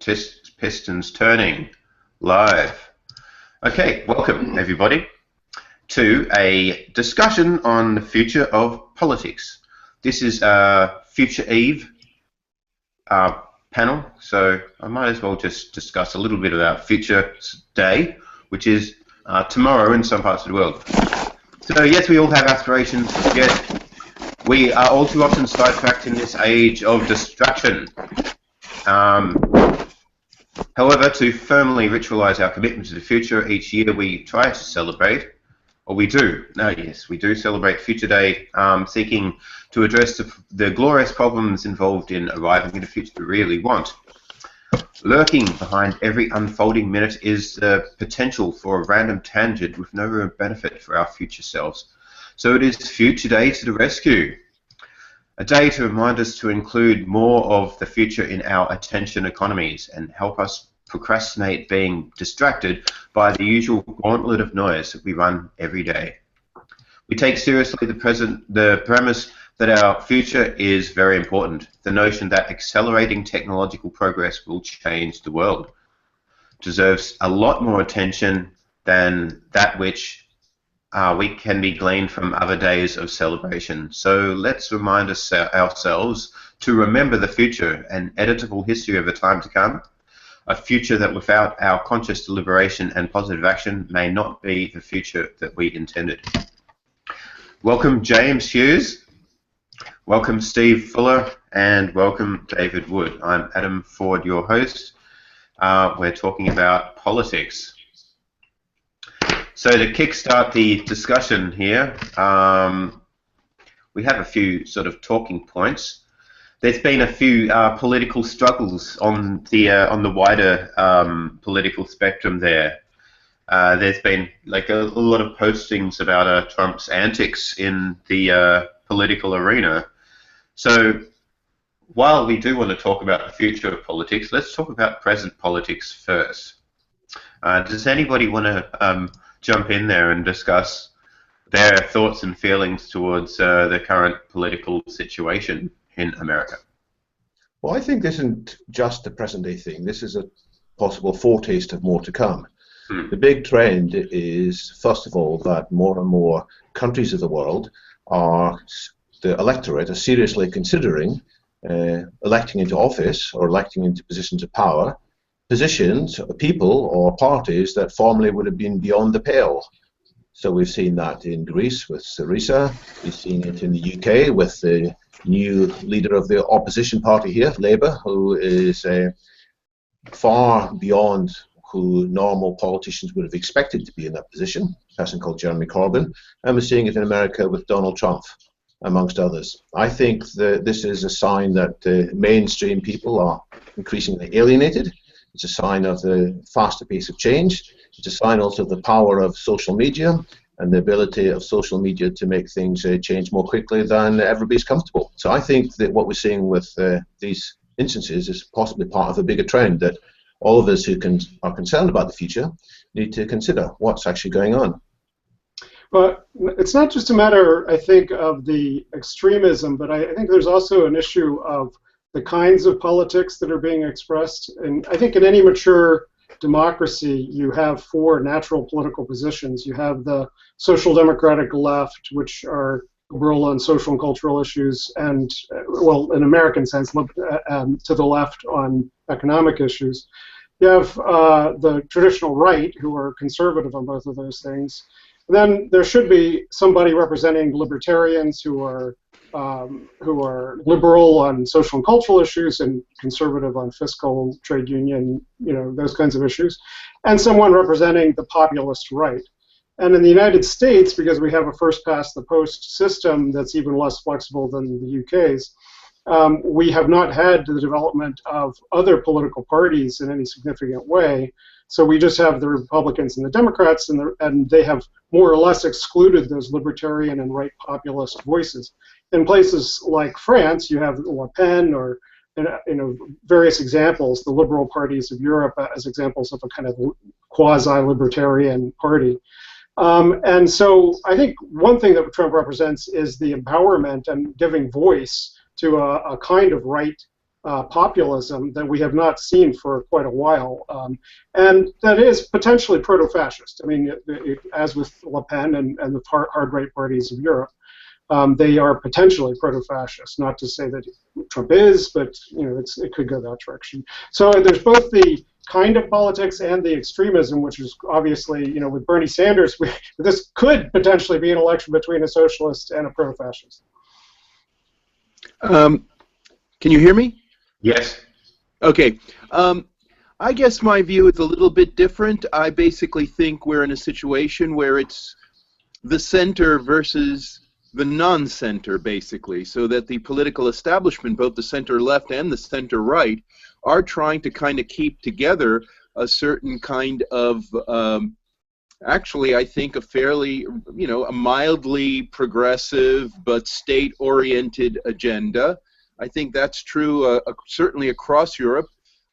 Pistons turning live. Okay, welcome everybody to a discussion on the future of politics. This is a Future Eve panel, so I might as well just discuss a little bit about Future Day, which is tomorrow in some parts of the world. So yes, we all have aspirations. Yes, we are all too often sidetracked in this age of distraction. However, to firmly ritualize our commitment to the future, each year we try to celebrate, or we do. No, yes, we do celebrate Future Day, seeking to address the glorious problems involved in arriving at a future we really want. Lurking behind every unfolding minute is the potential for a random tangent with no real benefit for our future selves. So it is Future Day to the rescue. A day to remind us to include more of the future in our attention economies and help us procrastinate being distracted by the usual gauntlet of noise that we run every day. We take seriously the premise that our future is very important, the notion that accelerating technological progress will change the world. Deserves a lot more attention than that which we can be gleaned from other days of celebration. So let's remind ourselves to remember the future, an editable history of a time to come, a future that without our conscious deliberation and positive action may not be the future that we intended. Welcome James Hughes. Welcome Steve Fuller, and welcome David Wood. I'm Adam Ford, your host. We're talking about politics. So to kickstart the discussion here, we have a few sort of talking points. There's been a few political struggles on the wider political spectrum there. There's been like a lot of postings about Trump's antics in the political arena. So while we do want to talk about the future of politics, let's talk about present politics first. Does anybody want to jump in there and discuss their thoughts and feelings towards the current political situation in America? Well, I think this isn't just a present-day thing. This is a possible foretaste of more to come. The big trend is, first of all, that more and more countries of the world the electorate are seriously considering electing into office or electing into positions of power positions, people or parties that formerly would have been beyond the pale. So we've seen that in Greece with Syriza, we've seen it in the UK with the new leader of the opposition party here, Labour, who is far beyond who normal politicians would have expected to be in that position, a person called Jeremy Corbyn, and we're seeing it in America with Donald Trump, amongst others. I think that this is a sign that mainstream people are increasingly alienated. It's a sign of the faster pace of change. It's a sign also of the power of social media and the ability of social media to make things change more quickly than everybody's comfortable. So I think that what we're seeing with these instances is possibly part of a bigger trend that all of us who are concerned about the future need to consider what's actually going on. But it's not just a matter, I think, of the extremism, but I think there's also an issue of the kinds of politics that are being expressed. And I think in any mature democracy, you have four natural political positions. You have the social democratic left, which are liberal on social and cultural issues, and, well, in American sense, to the left on economic issues. You have the traditional right, who are conservative on both of those things. And then there should be somebody representing libertarians who are liberal on social and cultural issues and conservative on fiscal, trade union, those kinds of issues, and someone representing the populist right. And in the United States, because we have a first-past-the-post system that's even less flexible than the UK's, we have not had the development of other political parties in any significant way. So we just have the Republicans and the Democrats, and they have more or less excluded those libertarian and right populist voices. In places like France, you have Le Pen or various examples, the liberal parties of Europe as examples of a kind of quasi-libertarian party. And so I think one thing that Trump represents is the empowerment and giving voice to a kind of right populism that we have not seen for quite a while, and that is potentially proto-fascist. I mean, as with Le Pen and the hard-right parties of Europe, they are potentially proto-fascist. Not to say that Trump is, but it could go that direction. So there's both the kind of politics and the extremism, which is obviously, with Bernie Sanders, this could potentially be an election between a socialist and a proto-fascist. Can you hear me? Yes. Okay. I guess my view is a little bit different. I basically think we're in a situation where it's the center versus the non-center, basically, so that the political establishment, both the center-left and the center-right, are trying to kind of keep together a certain kind of, actually, I think, a fairly, a mildly progressive but state-oriented agenda. I think that's true certainly across Europe,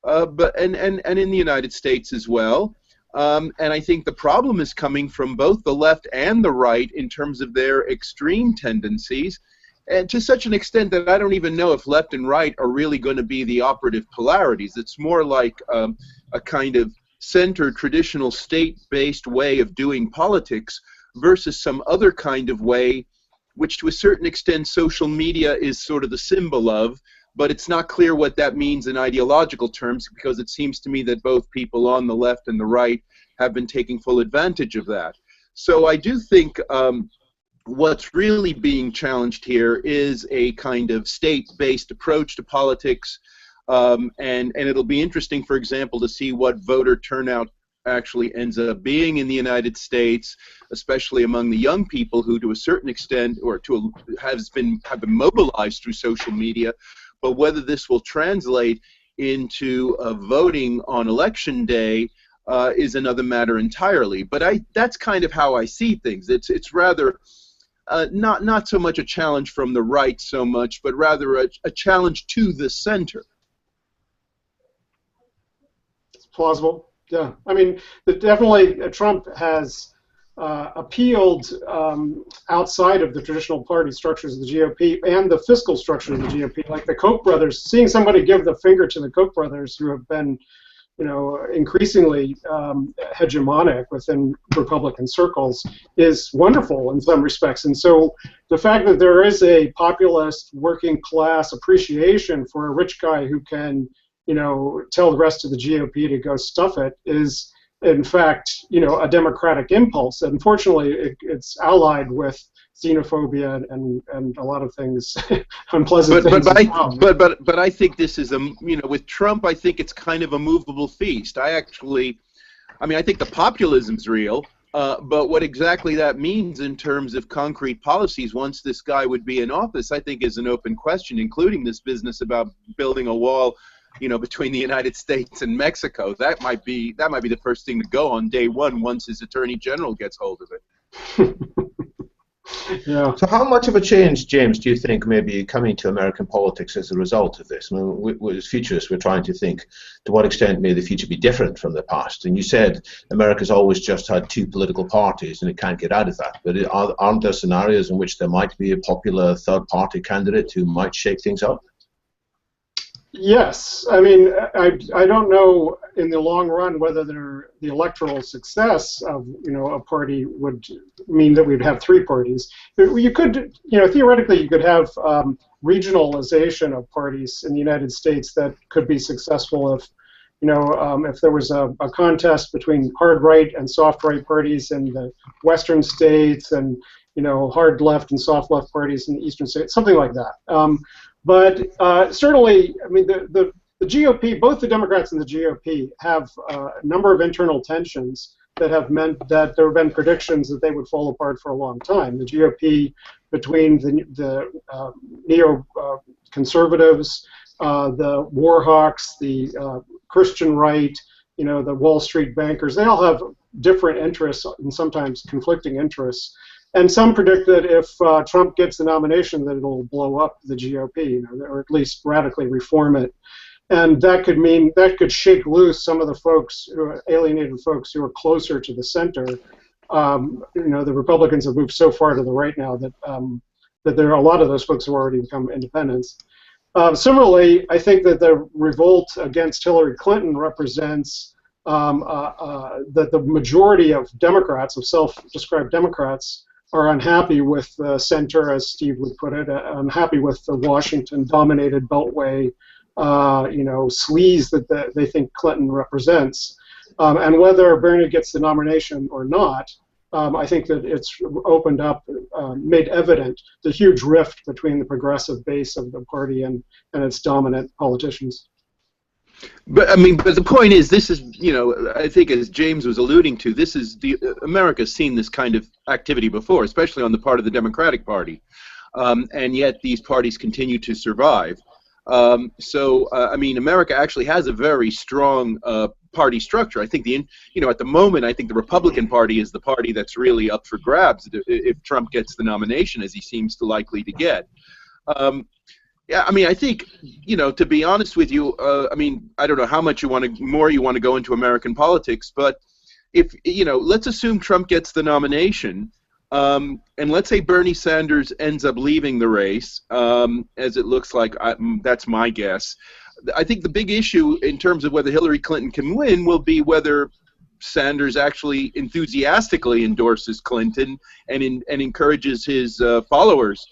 and in the United States as well. And I think the problem is coming from both the left and the right in terms of their extreme tendencies, and to such an extent that I don't even know if left and right are really going to be the operative polarities. It's more like a kind of center, traditional state-based way of doing politics versus some other kind of way, which to a certain extent social media is sort of the symbol of, but it's not clear what that means in ideological terms, because it seems to me that both people on the left and the right have been taking full advantage of that. So I do think what's really being challenged here is a kind of state-based approach to politics, and it'll be interesting, for example, to see what voter turnout actually ends up being in the United States, especially among the young people who, to a certain extent, or have been mobilized through social media. But whether this will translate into voting on election day is another matter entirely. But that's kind of how I see things. It's rather not so much a challenge from the right so much, but rather a challenge to the center. It's plausible. Yeah, I mean, definitely Trump has appealed outside of the traditional party structures of the GOP and the fiscal structure of the GOP, like the Koch brothers. Seeing somebody give the finger to the Koch brothers, who have been, increasingly hegemonic within Republican circles, is wonderful in some respects. And so the fact that there is a populist working class appreciation for a rich guy who can, tell the rest of the GOP to go stuff it is, in fact, a democratic impulse. Unfortunately, it's allied with xenophobia and a lot of things, unpleasant things. But I think this is with Trump, I think it's kind of a movable feast. I think the populism's real, but what exactly that means in terms of concrete policies once this guy would be in office, I think, is an open question, including this business about building a wall, between the United States and Mexico. That might be the first thing to go on day one once his attorney general gets hold of it. Yeah. So how much of a change, James, do you think may be coming to American politics as a result of this? I mean, as futurists, we're trying to think to what extent may the future be different from the past. And you said America's always just had two political parties and it can't get out of that. But aren't there scenarios in which there might be a popular third-party candidate who might shake things up? Yes, I mean, I don't know in the long run whether the electoral success of a party would mean that we'd have three parties. You could, theoretically, you could have regionalization of parties in the United States that could be successful if there was a contest between hard right and soft right parties in the western states, and hard left and soft left parties in the eastern states, something like that. But certainly, I mean, the GOP, both the Democrats and the GOP, have a number of internal tensions that have meant that there have been predictions that they would fall apart for a long time. The GOP, between the neo-conservatives, the war hawks, the Christian right, the Wall Street bankers, they all have different interests and sometimes conflicting interests. And some predict that if Trump gets the nomination, that it'll blow up the GOP, or at least radically reform it. And that could shake loose some of the folks, alienated folks who are closer to the center. The Republicans have moved so far to the right now that there are a lot of those folks who already become independents. Similarly, I think that the revolt against Hillary Clinton represents that the majority of Democrats, of self-described Democrats, are unhappy with the center, as Steve would put it, unhappy with the Washington-dominated Beltway, sleaze that they think Clinton represents. And whether Bernie gets the nomination or not, I think that it's opened up, made evident the huge rift between the progressive base of the party and its dominant politicians. But I mean, but the point is, this is, I think as James was alluding to, this is America's seen this kind of activity before, especially on the part of the Democratic Party, and yet these parties continue to survive. I mean, America actually has a very strong party structure. I think at the moment, I think the Republican Party is the party that's really up for grabs if Trump gets the nomination, as he seems to likely to get. Yeah, I mean, I think, to be honest with you, I mean, I don't know how much you want to go into American politics, but if, let's assume Trump gets the nomination, and let's say Bernie Sanders ends up leaving the race, as it looks like, that's my guess. I think the big issue in terms of whether Hillary Clinton can win will be whether Sanders actually enthusiastically endorses Clinton and encourages his followers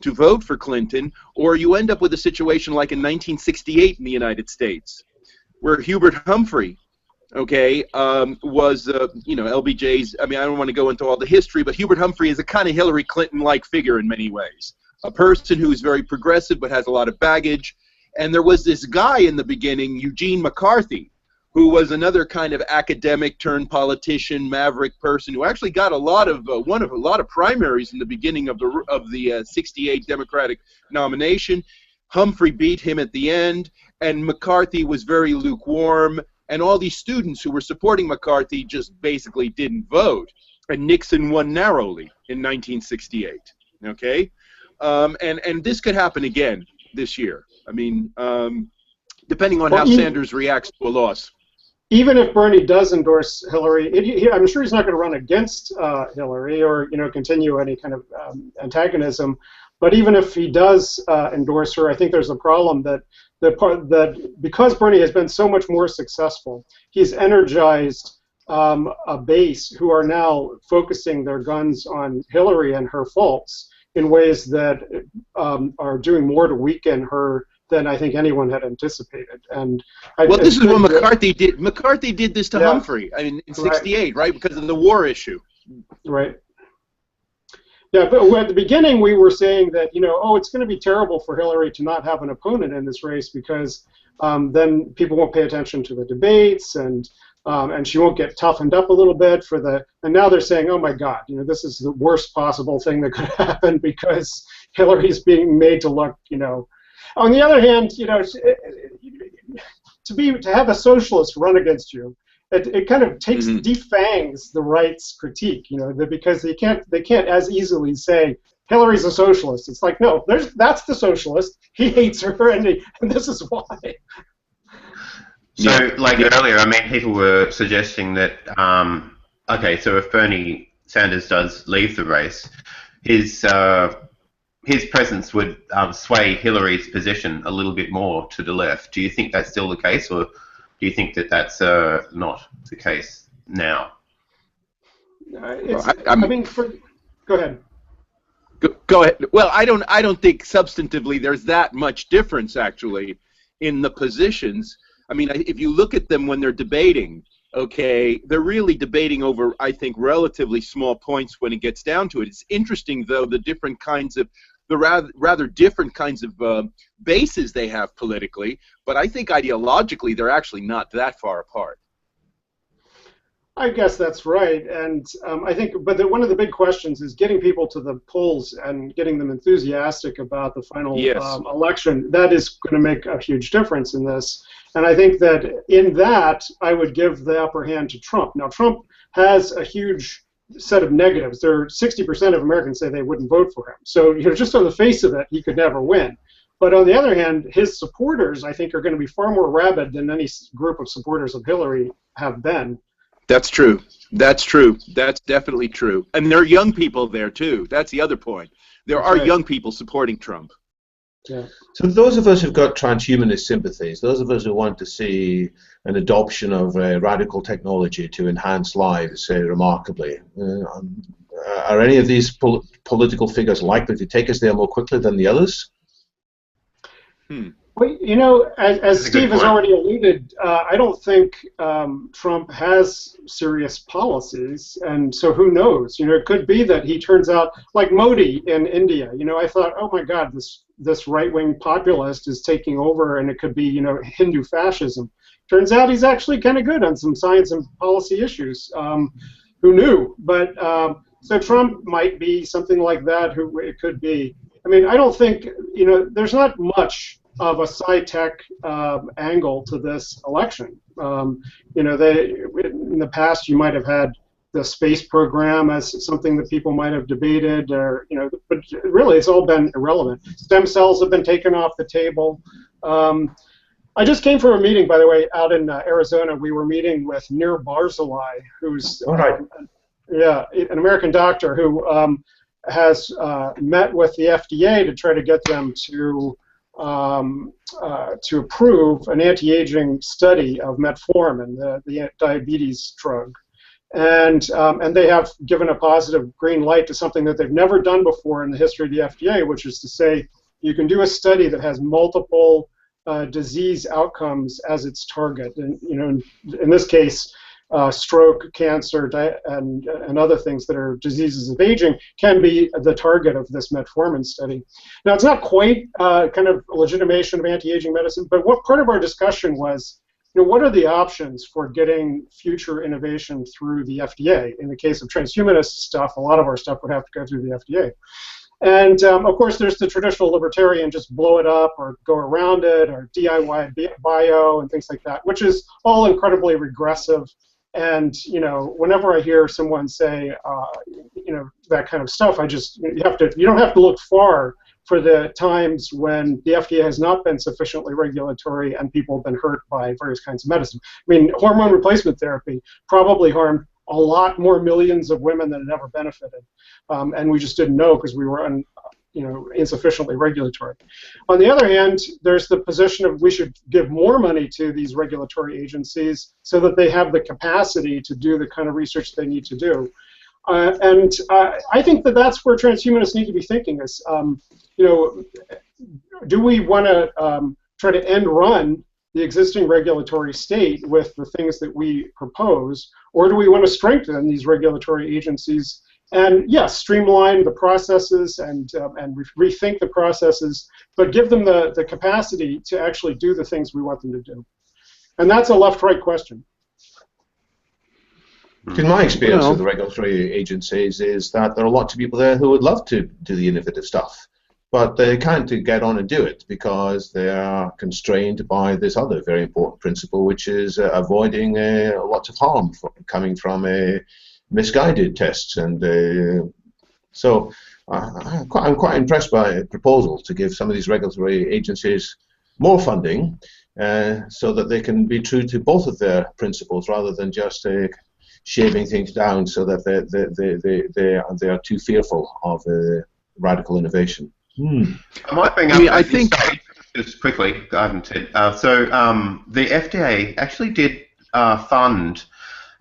to vote for Clinton, or you end up with a situation like in 1968 in the United States, where Hubert Humphrey, was, LBJ's, I mean, I don't want to go into all the history, but Hubert Humphrey is a kind of Hillary Clinton-like figure in many ways. A person who's very progressive but has a lot of baggage. And there was this guy in the beginning, Eugene McCarthy, who was another kind of academic turned politician, maverick person who actually got a lot of primaries in the beginning of the 68 Democratic nomination. Humphrey beat him at the end, and McCarthy was very lukewarm, and all these students who were supporting McCarthy just basically didn't vote, and Nixon won narrowly in 1968. Okay, and this could happen again this year. I mean, depending on how Sanders reacts to a loss. Even if Bernie does endorse Hillary, I'm sure he's not going to run against Hillary or continue any kind of antagonism. But even if he does endorse her, I think there's a problem that because Bernie has been so much more successful, he's energized a base who are now focusing their guns on Hillary and her faults in ways that are doing more to weaken her than I think anyone had anticipated. And this is what McCarthy did. McCarthy did this to Humphrey, I mean, in '68, right? Because of the war issue. Right. Yeah, but at the beginning we were saying that, it's going to be terrible for Hillary to not have an opponent in this race because then people won't pay attention to the debates and she won't get toughened up a little bit and now they're saying, oh my God, this is the worst possible thing that could happen because Hillary's being made to look, On the other hand, to have a socialist run against you, it kind of takes defangs the right's critique, because they can't as easily say Hillary's a socialist. It's like, no, that's the socialist. He hates her, and this is why. So, like earlier, I mean, people were suggesting that, so if Bernie Sanders does leave the race, his presence would sway Hillary's position a little bit more to the left. Do you think that's still the case, or do you think that that's not the case now? Go ahead. Go ahead. Well, I don't think substantively there's that much difference actually in the positions. I mean, if you look at them when they're debating, they're really debating over, I think, relatively small points when it gets down to it. It's interesting, though, the rather different kinds of bases they have politically, but I think ideologically they're actually not that far apart. I guess that's right, and I think, but one of the big questions is getting people to the polls and getting them enthusiastic about the final election. That is going to make a huge difference in this, and I think that in that I would give the upper hand to Trump. Now, Trump has a huge set of negatives. 60% of Americans say they wouldn't vote for him. So, just on the face of it, he could never win. But on the other hand, his supporters, I think, are going to be far more rabid than any group of supporters of Hillary have been. That's true. That's true. That's definitely true. And there are young people there, too. That's the other point. There are young people supporting Trump. Yeah. So those of us who've got transhumanist sympathies, those of us who want to see an adoption of radical technology to enhance lives remarkably, are any of these political figures likely to take us there more quickly than the others? Well, you know, as Steve has already alluded, I don't think Trump has serious policies, and so who knows? You know, it could be that he turns out like Modi in India. You know, I thought, oh my God, this right-wing populist is taking over, and it could be, you know, Hindu fascism. Turns out he's actually kind of good on some science and policy issues. Who knew? But so Trump might be something like that. Who it could be. I mean, I don't think, you know, there's not much of a sci-tech angle to this election. You know, in the past you might have had the space program as something that people might have debated, or you know, but really it's all been irrelevant. Stem cells have been taken off the table. I just came from a meeting, by the way, out in Arizona. We were meeting with Nir Barzilai, who's an American doctor who has met with the FDA to try to get them to approve an anti-aging study of metformin, the diabetes drug, and they have given a positive green light to something that they've never done before in the history of the FDA, which is to say you can do a study that has multiple disease outcomes as its target, and you know, in this case, stroke, cancer, and other things that are diseases of aging can be the target of this metformin study. Now, it's not quite kind of legitimation of anti-aging medicine, but what part of our discussion was, you know, what are the options for getting future innovation through the FDA? In the case of transhumanist stuff, a lot of our stuff would have to go through the FDA. And of course, there's the traditional libertarian, just blow it up or go around it, or DIY bio and things like that, which is all incredibly regressive. And you know, whenever I hear someone say, you know, that kind of stuff, you don't have to look far for the times when the FDA has not been sufficiently regulatory and people have been hurt by various kinds of medicine. I mean, hormone replacement therapy probably harmed a lot more millions of women than it ever benefited, and we just didn't know because we were insufficiently regulatory. On the other hand, there's the position of we should give more money to these regulatory agencies so that they have the capacity to do the kind of research they need to do. And I think that that's where transhumanists need to be thinking is, you know, do we want to try to end run the existing regulatory state with the things that we propose, or do we want to strengthen these regulatory agencies and yes, streamline the processes and rethink the processes, but give them the capacity to actually do the things we want them to do? And that's a left-right question. In my experience with the regulatory agencies is that there are lots of people there who would love to do the innovative stuff, but they can't get on and do it because they are constrained by this other very important principle, which is avoiding lots of harm coming from misguided tests. And so I'm quite impressed by a proposal to give some of these regulatory agencies more funding so that they can be true to both of their principles rather than just shaving things down so that they are too fearful of radical innovation. I might bring up I think just quickly, Ted. The FDA actually did fund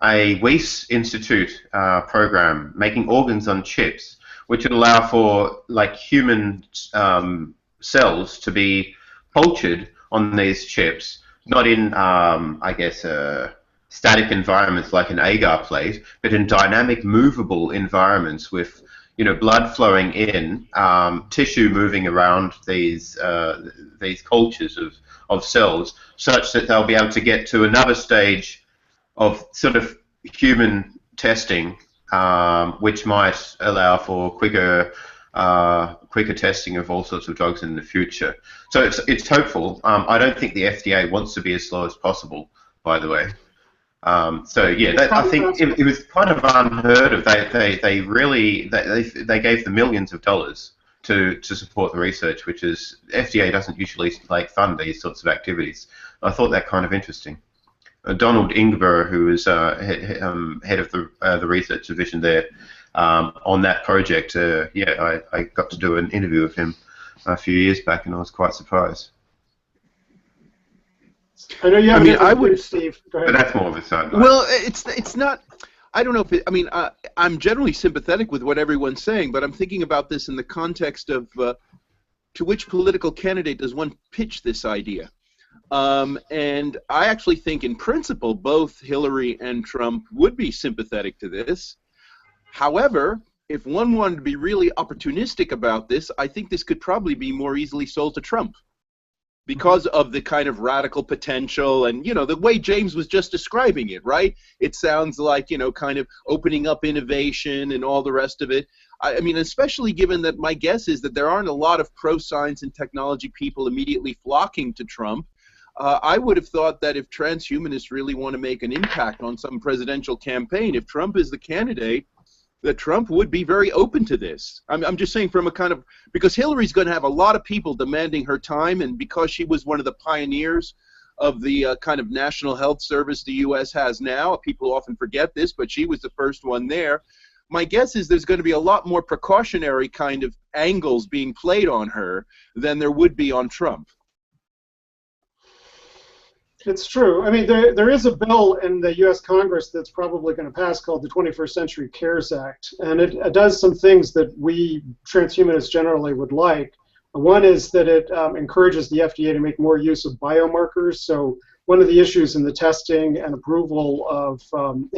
a Weiss Institute program making organs on chips, which would allow for like human cells to be cultured on these chips, not in I guess static environments like an agar plate, but in dynamic, movable environments with blood flowing in, tissue moving around these cultures of cells, such that they'll be able to get to another stage of sort of human testing, which might allow for quicker testing of all sorts of drugs in the future. So it's hopeful. I don't think the FDA wants to be as slow as possible, by the way. So yeah, I think it was kind of unheard of. They really gave them millions of dollars to support the research, which is FDA doesn't usually fund these sorts of activities. I thought that kind of interesting. Donald Ingber, who is head of the research division there on that project, I got to do an interview with him a few years back, and I was quite surprised. I know you have. I mean, I would, Steve. Go ahead. But that's more of a sideline. Well, it's not. I don't know if it, I mean, I'm generally sympathetic with what everyone's saying, but I'm thinking about this in the context of to which political candidate does one pitch this idea? And I actually think, in principle, both Hillary and Trump would be sympathetic to this. However, if one wanted to be really opportunistic about this, I think this could probably be more easily sold to Trump, because of the kind of radical potential and, you know, the way James was just describing it, right? It sounds like, you know, kind of opening up innovation and all the rest of it. I mean, especially given that my guess is that there aren't a lot of pro-science and technology people immediately flocking to Trump. I would have thought that if transhumanists really want to make an impact on some presidential campaign, if Trump is the candidate, that Trump would be very open to this. I'm just saying from a kind of, because Hillary's going to have a lot of people demanding her time, and because she was one of the pioneers of the kind of national health service the U.S. has now, people often forget this, but she was the first one there. My guess is there's going to be a lot more precautionary kind of angles being played on her than there would be on Trump. It's true. I mean, there is a bill in the U.S. Congress that's probably going to pass called the 21st Century Cares Act, and it does some things that we transhumanists generally would like. One is that it encourages the FDA to make more use of biomarkers. So one of the issues in the testing and approval of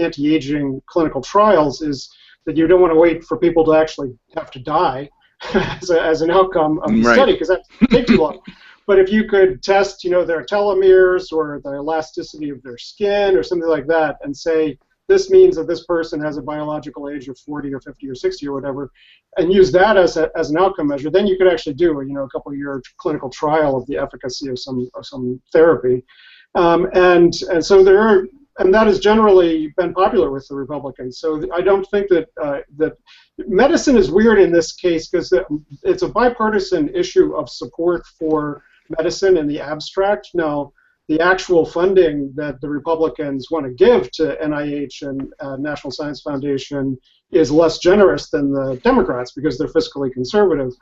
anti-aging clinical trials is that you don't want to wait for people to actually have to die as an outcome of the study, because that takes too long. But if you could test, you know, their telomeres or the elasticity of their skin or something like that, and say this means that this person has a biological age of 40 or 50 or 60 or whatever, and use that as an outcome measure, then you could actually do, you know, a couple-year clinical trial of the efficacy of some therapy, and so there are. And that has generally been popular with the Republicans. So I don't think that that medicine is weird in this case, because it's a bipartisan issue of support for medicine in the abstract. Now, the actual funding that the Republicans want to give to NIH and National Science Foundation is less generous than the Democrats, because they're fiscally conservative.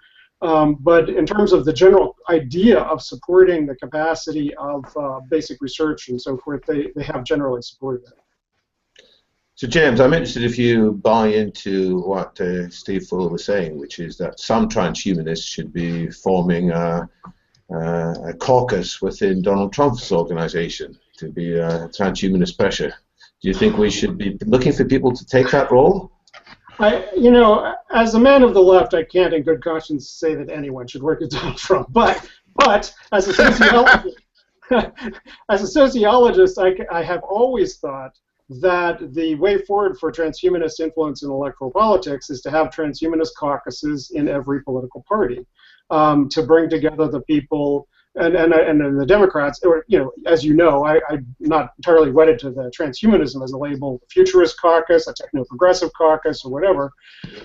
But in terms of the general idea of supporting the capacity of basic research and so forth, they have generally supported it. So James, I'm interested if you buy into what Steve Fuller was saying, which is that some transhumanists should be forming a caucus within Donald Trump's organization to be transhumanist pressure. Do you think we should be looking for people to take that role? You know, as a man of the left, I can't in good conscience say that anyone should work with Donald Trump. But as a sociologist, I have always thought that the way forward for transhumanist influence in electoral politics is to have transhumanist caucuses in every political party, to bring together the people. And the Democrats, or, you know, as you know, I'm not entirely wedded to the transhumanism as a label, Futurist caucus, a Technoprogressive caucus, or whatever,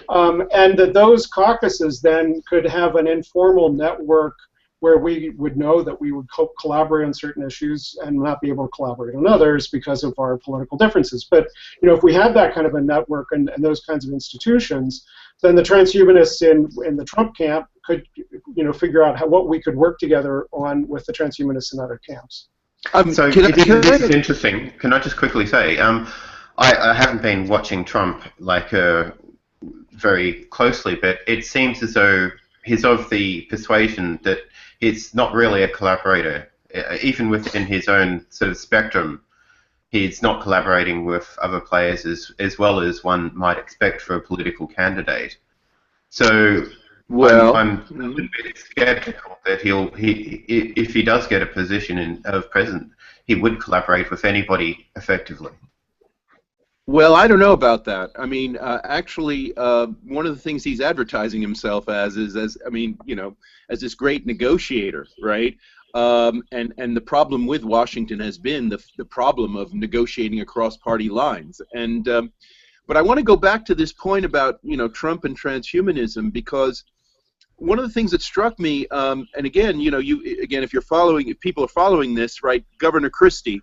and that those caucuses then could have an informal network where we would know that we would collaborate on certain issues and not be able to collaborate on others because of our political differences. But, you know, if we had that kind of a network and those kinds of institutions, then the transhumanists in the Trump camp could, you know, figure out what we could work together on with the transhumanists in other camps. So this is interesting. Can I just quickly say, I haven't been watching Trump like very closely, but it seems as though he's of the persuasion that he's not really a collaborator, even within his own sort of spectrum. He's not collaborating with other players as well as one might expect for a political candidate. So, well, I'm a little bit skeptical that if he does get a position of president, he would collaborate with anybody effectively. Well, I don't know about that. I mean, actually, one of the things he's advertising himself as is, as this great negotiator, right? And the problem with Washington has been the problem of negotiating across party lines. And but I want to go back to this point about, you know, Trump and transhumanism, because one of the things that struck me, and again, you know, if people are following this, right? Governor Christie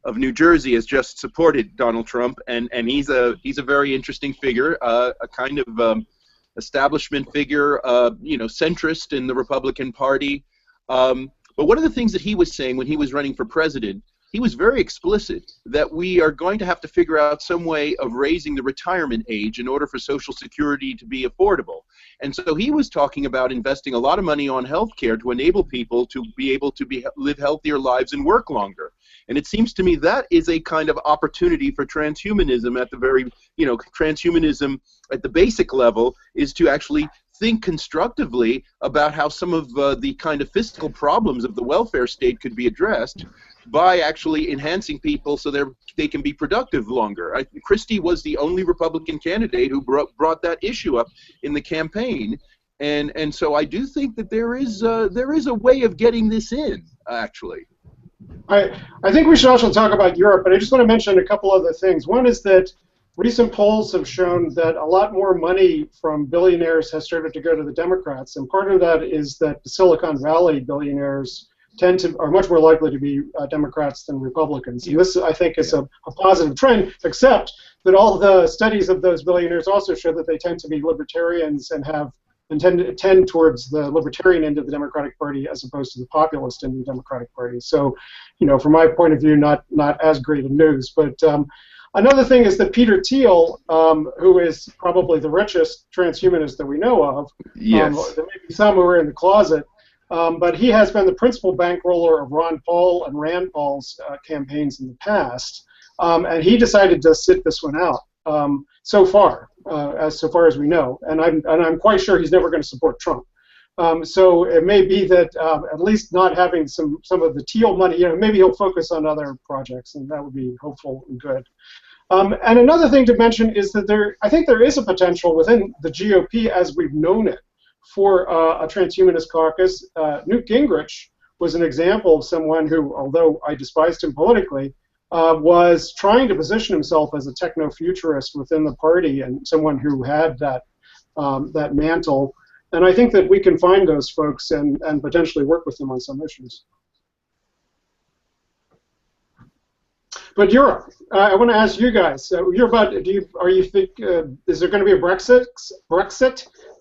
of New Jersey has just supported Donald Trump, and he's a very interesting figure, a kind of establishment figure, centrist in the Republican Party. But one of the things that he was saying when he was running for president, he was very explicit that we are going to have to figure out some way of raising the retirement age in order for Social Security to be affordable. And so he was talking about investing a lot of money on health care to enable people to be able to live healthier lives and work longer. And it seems to me that is a kind of opportunity for transhumanism at the very, transhumanism at the basic level is to actually think constructively about how some of the kind of fiscal problems of the welfare state could be addressed by actually enhancing people so they can be productive longer. Christie was the only Republican candidate who brought that issue up in the campaign, and so I do think that there is a way of getting this in, actually. I think we should also talk about Europe, but I just want to mention a couple other things. One is that recent polls have shown that a lot more money from billionaires has started to go to the Democrats, and part of that is that the Silicon Valley billionaires are much more likely to be Democrats than Republicans. And this, I think, is a positive trend, except that all the studies of those billionaires also show that they tend to be libertarians and tend towards the libertarian end of the Democratic Party as opposed to the populist end of the Democratic Party. So, from my point of view, not as great a news. But another thing is that Peter Thiel, who is probably the richest transhumanist that we know of, yes. There may be some who are in the closet, but he has been the principal bankroller of Ron Paul and Rand Paul's campaigns in the past, and he decided to sit this one out so far as we know, and I'm quite sure he's never going to support Trump. So it may be that at least not having some of the Thiel money, maybe he'll focus on other projects, and that would be hopeful and good. And another thing to mention is that I think there is a potential within the GOP as we've known it for a transhumanist caucus. Newt Gingrich was an example of someone who, although I despised him politically, was trying to position himself as a techno-futurist within the party and someone who had that mantle. And I think that we can find those folks and potentially work with them on some issues. But Europe, I want to ask you guys. Is there going to be a Brexit?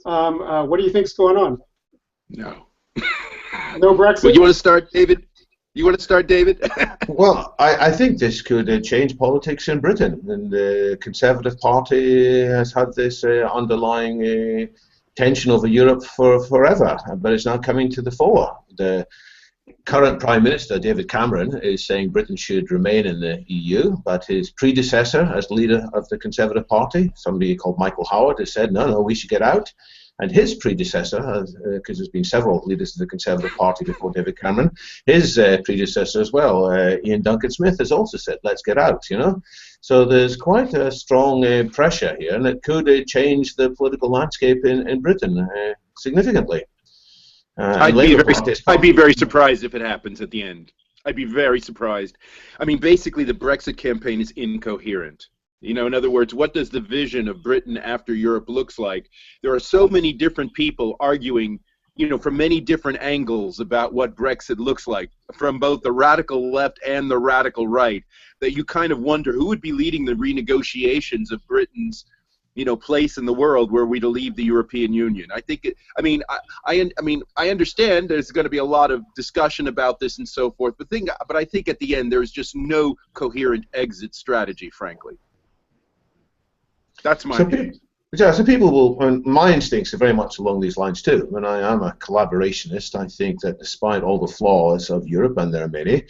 What do you think's going on? No. No Brexit. Well, you want to start, David? Well, I think this could change politics in Britain, and the Conservative Party has had this underlying tension over Europe forever, but it's now coming to the fore. The current Prime Minister, David Cameron, is saying Britain should remain in the EU, but his predecessor as leader of the Conservative Party, somebody called Michael Howard, has said, no, we should get out. And his predecessor, because there's been several leaders of the Conservative Party before David Cameron, his predecessor as well, Ian Duncan Smith, has also said, let's get out, So there's quite a strong pressure here, and it could change the political landscape in Britain significantly. I'd be very surprised if it happens at the end. I'd be very surprised. I mean, basically, the Brexit campaign is incoherent. In other words, what does the vision of Britain after Europe looks like? There are so many different people arguing, from many different angles about what Brexit looks like, from both the radical left and the radical right, that you kind of wonder who would be leading the renegotiations of Britain's place in the world were we to leave the European Union. I think, I understand there's going to be a lot of discussion about this and so forth, but I think at the end there's just no coherent exit strategy, frankly. That's my view. So people will, and my instincts are very much along these lines too. And I am a collaborationist. I think that despite all the flaws of Europe, and there are many,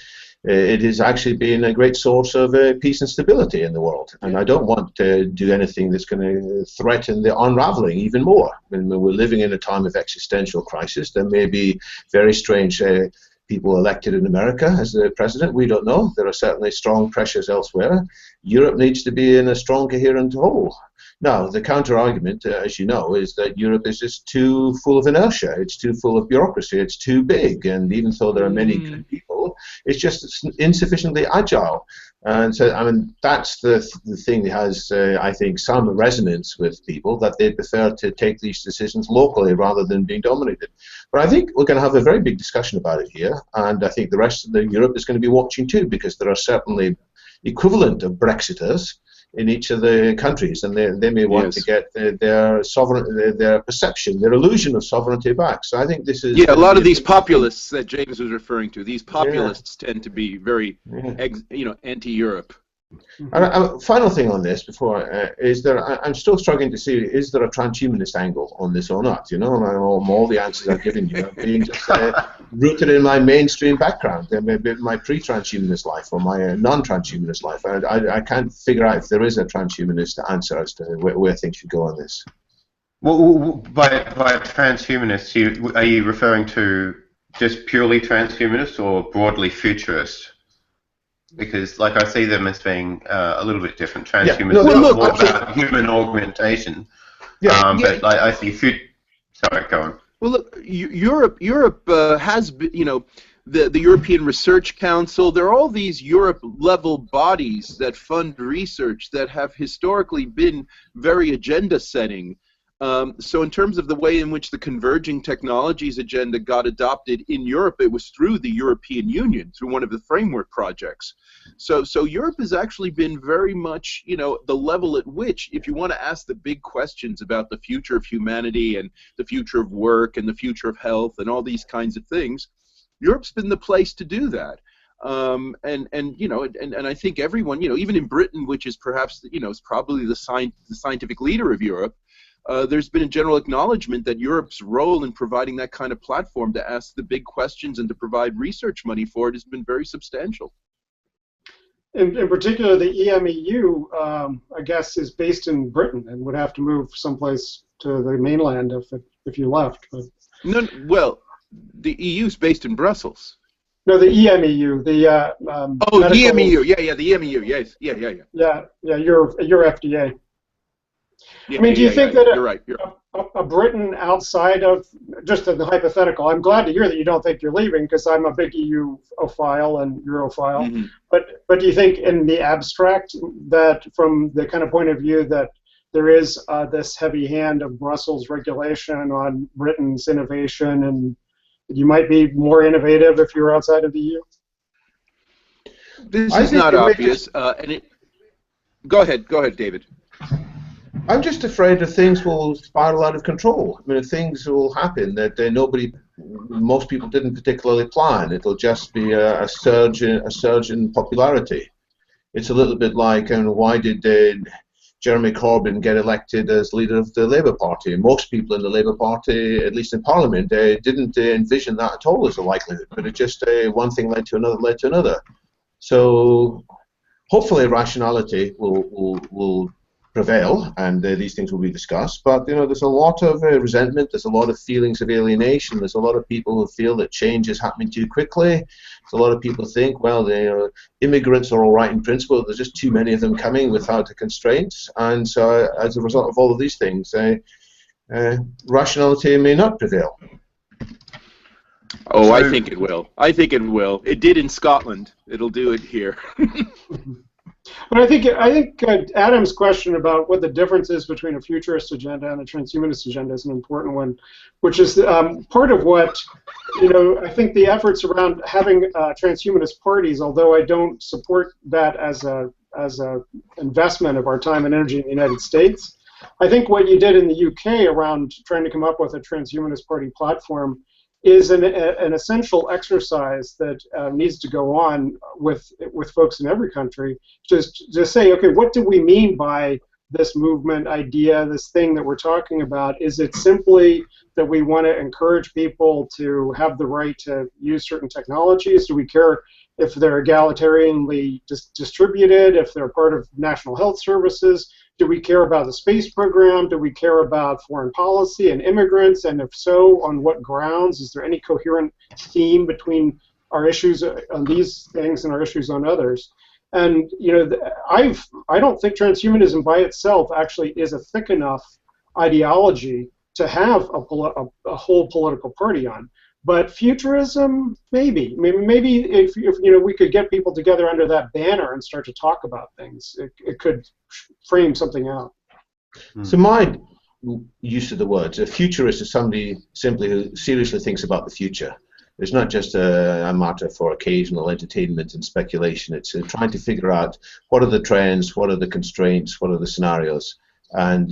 it has actually been a great source of peace and stability in the world. And I don't want to do anything that's going to threaten the unraveling even more. When we're living in a time of existential crisis, there may be very strange people elected in America as the president. We don't know. There are certainly strong pressures elsewhere. Europe needs to be in a strong, coherent whole. Now, the counter-argument, as you know, is that Europe is just too full of inertia. It's too full of bureaucracy. It's too big. And even though there are many good people, it's just insufficiently agile. And so, that's the thing that has, I think, some resonance with people, that they prefer to take these decisions locally rather than being dominated. But I think we're going to have a very big discussion about it here, and I think the rest of Europe is going to be watching too, because there are certainly equivalent of Brexiters in each of the countries, and they may want to get their perception, their illusion of sovereignty back. So I think this is a lot of these populists that James was referring to. These populists tend to be very, anti-Europe. And final thing on this before is that I'm still struggling to see, is there a transhumanist angle on this or not? You know, all the answers I've given you are being just rooted in my mainstream background, my pre-transhumanist life or my non-transhumanist life. I can't figure out if there is a transhumanist answer as to where things should go on this. Well, by transhumanist, are you referring to just purely transhumanist or broadly futurist? Because, like, I see them as being a little bit different. Transhumanism is more about human augmentation. But I see Sorry, go on. Well, look, Europe has, the European Research Council. There are all these Europe-level bodies that fund research that have historically been very agenda-setting. So in terms of the way in which the converging technologies agenda got adopted in Europe, it was through the European Union, through one of the framework projects. So Europe has actually been very much, the level at which, if you want to ask the big questions about the future of humanity and the future of work and the future of health and all these kinds of things, Europe's been the place to do that. And I think everyone, even in Britain, which is perhaps, is probably the scientific leader of Europe, there's been a general acknowledgement that Europe's role in providing that kind of platform to ask the big questions and to provide research money for it has been very substantial. In particular, the EMEU, I guess, is based in Britain and would have to move someplace to the mainland if you left. But. No, well, the EU is based in Brussels. No, the EMEU, the the EMEU, the EMEU, yes, yeah, your FDA. Yeah, I mean, do you think that you're right. a Britain outside of, just the hypothetical, I'm glad to hear that you don't think you're leaving because I'm a big EU-ophile and Europhile, mm-hmm. but do you think in the abstract that from the kind of point of view that there is this heavy hand of Brussels regulation on Britain's innovation and you might be more innovative if you're outside of the EU? This is not obvious. Go ahead, David. I'm just afraid that things will spiral out of control. I mean, things will happen that most people didn't particularly plan. It'll just be a surge in popularity. It's a little bit like, why did Jeremy Corbyn get elected as leader of the Labour Party? Most people in the Labour Party, at least in Parliament, didn't envision that at all as a likelihood. But it just one thing led to another. So hopefully rationality will prevail, and these things will be discussed. But there's a lot of resentment. There's a lot of feelings of alienation. There's a lot of people who feel that change is happening too quickly. There's a lot of people think, well, the immigrants are all right in principle. There's just too many of them coming without the constraints, and so as a result of all of these things, rationality may not prevail. Oh, I think it will. I think it will. It did in Scotland. It'll do it here. But I think Adam's question about what the difference is between a futurist agenda and a transhumanist agenda is an important one, which is part of what, I think the efforts around having transhumanist parties, although I don't support that as a investment of our time and energy in the United States, I think what you did in the UK around trying to come up with a transhumanist party platform is an essential exercise that needs to go on with folks in every country to say, okay, what do we mean by this movement idea, this thing that we're talking about? Is it simply that we want to encourage people to have the right to use certain technologies? Do we care if they're egalitarianly distributed, if they're part of national health services? Do we care about the space program? Do we care about foreign policy and immigrants? And if so, on what grounds? Is there any coherent theme between our issues on these things and our issues on others? And I don't think transhumanism by itself actually is a thick enough ideology to have a whole political party on. But futurism, maybe if we could get people together under that banner and start to talk about things, it could frame something out. So my use of the words, a futurist is somebody simply who seriously thinks about the future. It's not just a matter for occasional entertainment and speculation. It's trying to figure out what are the trends, what are the constraints, what are the scenarios. And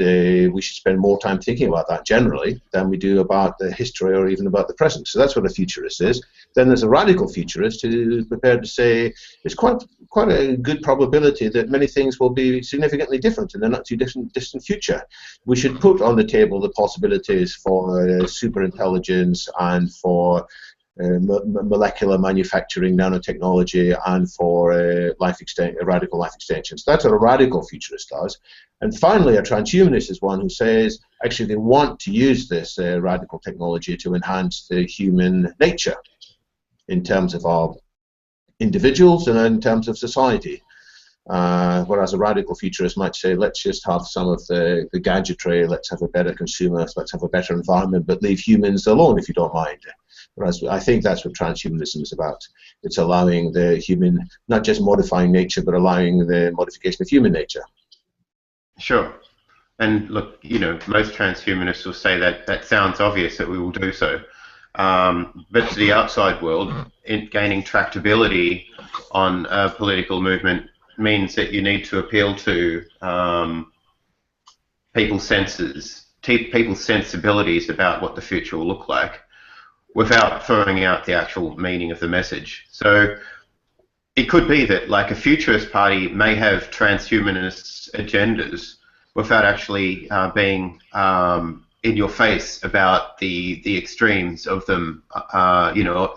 we should spend more time thinking about that generally than we do about the history or even about the present. So that's what a futurist is. Then there's a radical futurist who is prepared to say it's quite a good probability that many things will be significantly different in the not too distant future. We should put on the table the possibilities for superintelligence and for molecular manufacturing, nanotechnology, and for radical life extensions. That's what a radical futurist does. And finally, a transhumanist is one who says, actually, they want to use this radical technology to enhance the human nature in terms of our individuals and in terms of society. Whereas a radical futurist might say, let's just have some of the gadgetry, let's have a better consumer, let's have a better environment, but leave humans alone if you don't mind. Whereas I think that's what transhumanism is about. It's allowing the human, not just modifying nature, but allowing the modification of human nature. Sure. And look, you know, most transhumanists will say that that sounds obvious that we will do so. But to the outside world, gaining tractability on a political movement means that you need to appeal to people's senses, people's sensibilities about what the future will look like, without throwing out the actual meaning of the message. So it could be that, like, a futurist party may have transhumanist agendas without actually being in your face about the extremes of them, you know,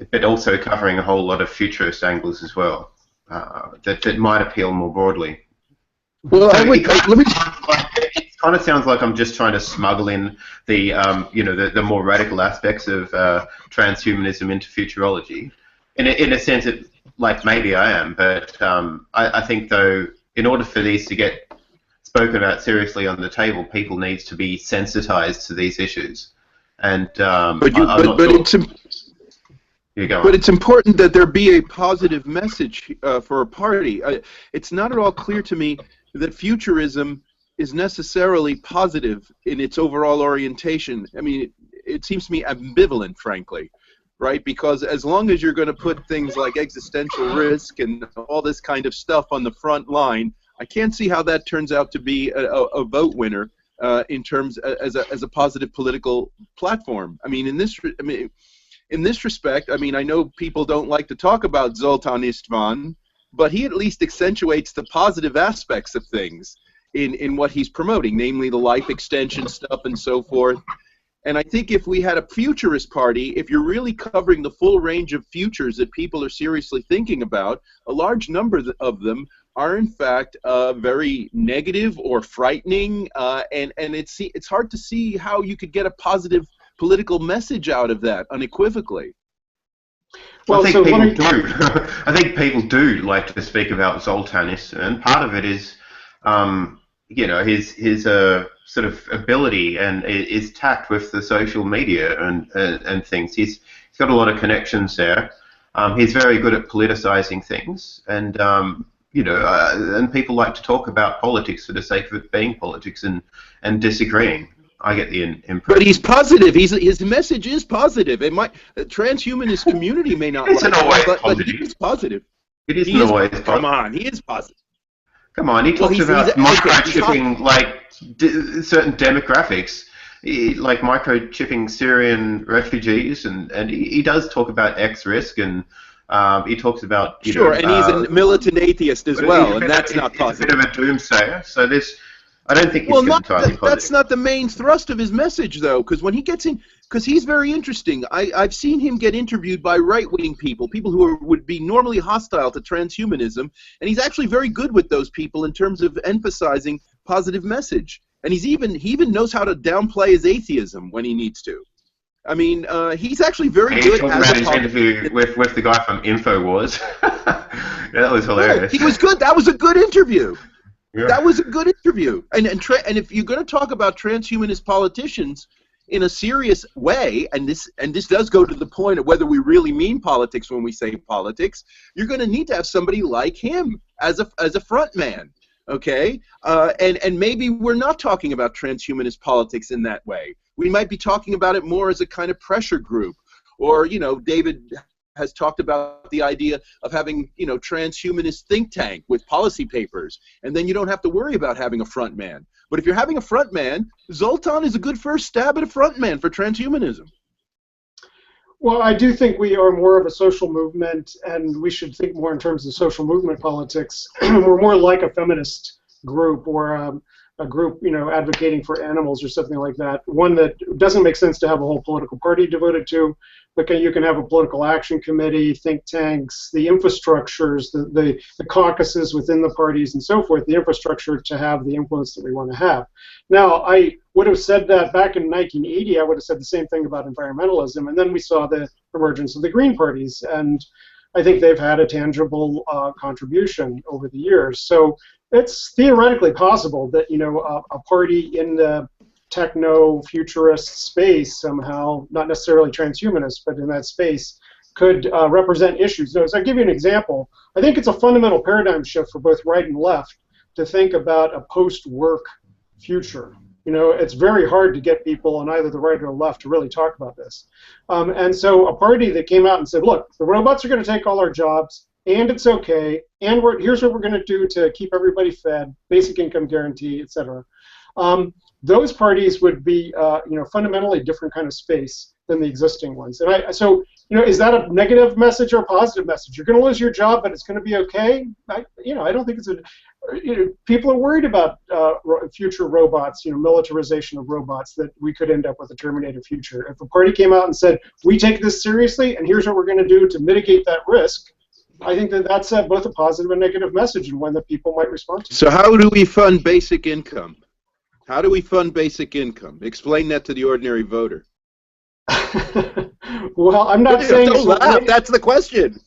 but also covering a whole lot of futurist angles as well that might appeal more broadly. Well, So let me. it kind of sounds like I'm just trying to smuggle in the you know, the more radical aspects of transhumanism into futurology. In a sense, like, maybe I am, but I think, though, in order for these to get spoken about seriously on the table, people need to be sensitized to these issues. And it's important that there be a positive message for a party. It's not at all clear to me that futurism is necessarily positive in its overall orientation. I mean, it seems to me ambivalent, frankly, right? Because as long as you're going to put things like existential risk and all this kind of stuff on the front line, I can't see how that turns out to be a vote winner in terms as a positive political platform. I mean, in this respect, I mean, I know people don't like to talk about Zoltan Istvan, but he at least accentuates the positive aspects of things in what he's promoting, namely the life extension stuff and so forth. And I think if we had a futurist party, if you're really covering the full range of futures that people are seriously thinking about, a large number of them are in fact very negative or frightening, and it's hard to see how you could get a positive political message out of that unequivocally. Well, I think people do. I think people do like to speak about Zoltanist, and part of it is, you know, his sort of ability and his tact with the social media and things. He's got a lot of connections there. He's very good at politicizing things, and you know, and people like to talk about politics for the sake of it being politics and disagreeing. I get the impression. But he's positive. His message is positive. It might, the transhumanist community may not like it, but he is positive. It isn't always positive. Come on, he is positive. Come on, he talks about microchipping, like, certain demographics, like microchipping Syrian refugees, and he does talk about X risk, and he talks about, you know, and he's a militant atheist as well, and that's not positive. He's a bit of a doomsayer, so this, I don't think he's entirely positive. That's not the main thrust of his message, though, because when he gets in, because he's very interesting. I've seen him get interviewed by right-wing people who would be normally hostile to transhumanism, and he's actually very good with those people in terms of emphasizing positive message. And he even knows how to downplay his atheism when he needs to. I mean, he's actually very good. Talking about his interview with the guy from InfoWars. Yeah, that was hilarious. He was good. That was a good interview. Yeah. That was a good interview. And if you're going to talk about transhumanist politicians in a serious way, and this does go to the point of whether we really mean politics when we say politics, you're going to need to have somebody like him as a front man. Okay, and maybe we're not talking about transhumanist politics in that way. We might be talking about it more as a kind of pressure group, Or, you know, David has talked about the idea of having, you know, transhumanist think tank with policy papers, and then you don't have to worry about having a front man. But if you're having a front man, Zoltan is a good first stab at a front man for transhumanism. Well, I do think we are more of a social movement, and we should think more in terms of social movement politics. We're more like a feminist group, or a group, you know, advocating for animals or something like that. One that doesn't make sense to have a whole political party devoted to, but you can have a political action committee, think tanks, the infrastructures, the caucuses within the parties and so forth, the infrastructure to have the influence that we want to have. Now, I would have said that back in 1980, I would have said the same thing about environmentalism, and then we saw the emergence of the Green parties, and I think they've had a tangible contribution over the years. So it's theoretically possible that, you know, a party in the techno-futurist space somehow, not necessarily transhumanist, but in that space, could represent issues. So I'll give you an example. I think it's a fundamental paradigm shift for both right and left to think about a post-work future. You know, it's very hard to get people on either the right or the left to really talk about this. And so a party that came out and said, look, the robots are going to take all our jobs, and it's okay, and here's what we're going to do to keep everybody fed, basic income guarantee, etc. Those parties would be, you know, fundamentally different kind of space than the existing ones. And so, you know, is that a negative message or a positive message? You're going to lose your job, but it's going to be okay. You know, I don't think it's a. You know, people are worried about future robots, you know, militarization of robots, that we could end up with a Terminator future. If a party came out and said, we take this seriously, and here's what we're going to do to mitigate that risk, I think that that's both a positive and negative message, and one that people might respond to. So how do we fund basic income? How do we fund basic income? Explain that to the ordinary voter. Well, I'm not saying... Don't laugh. That's the question.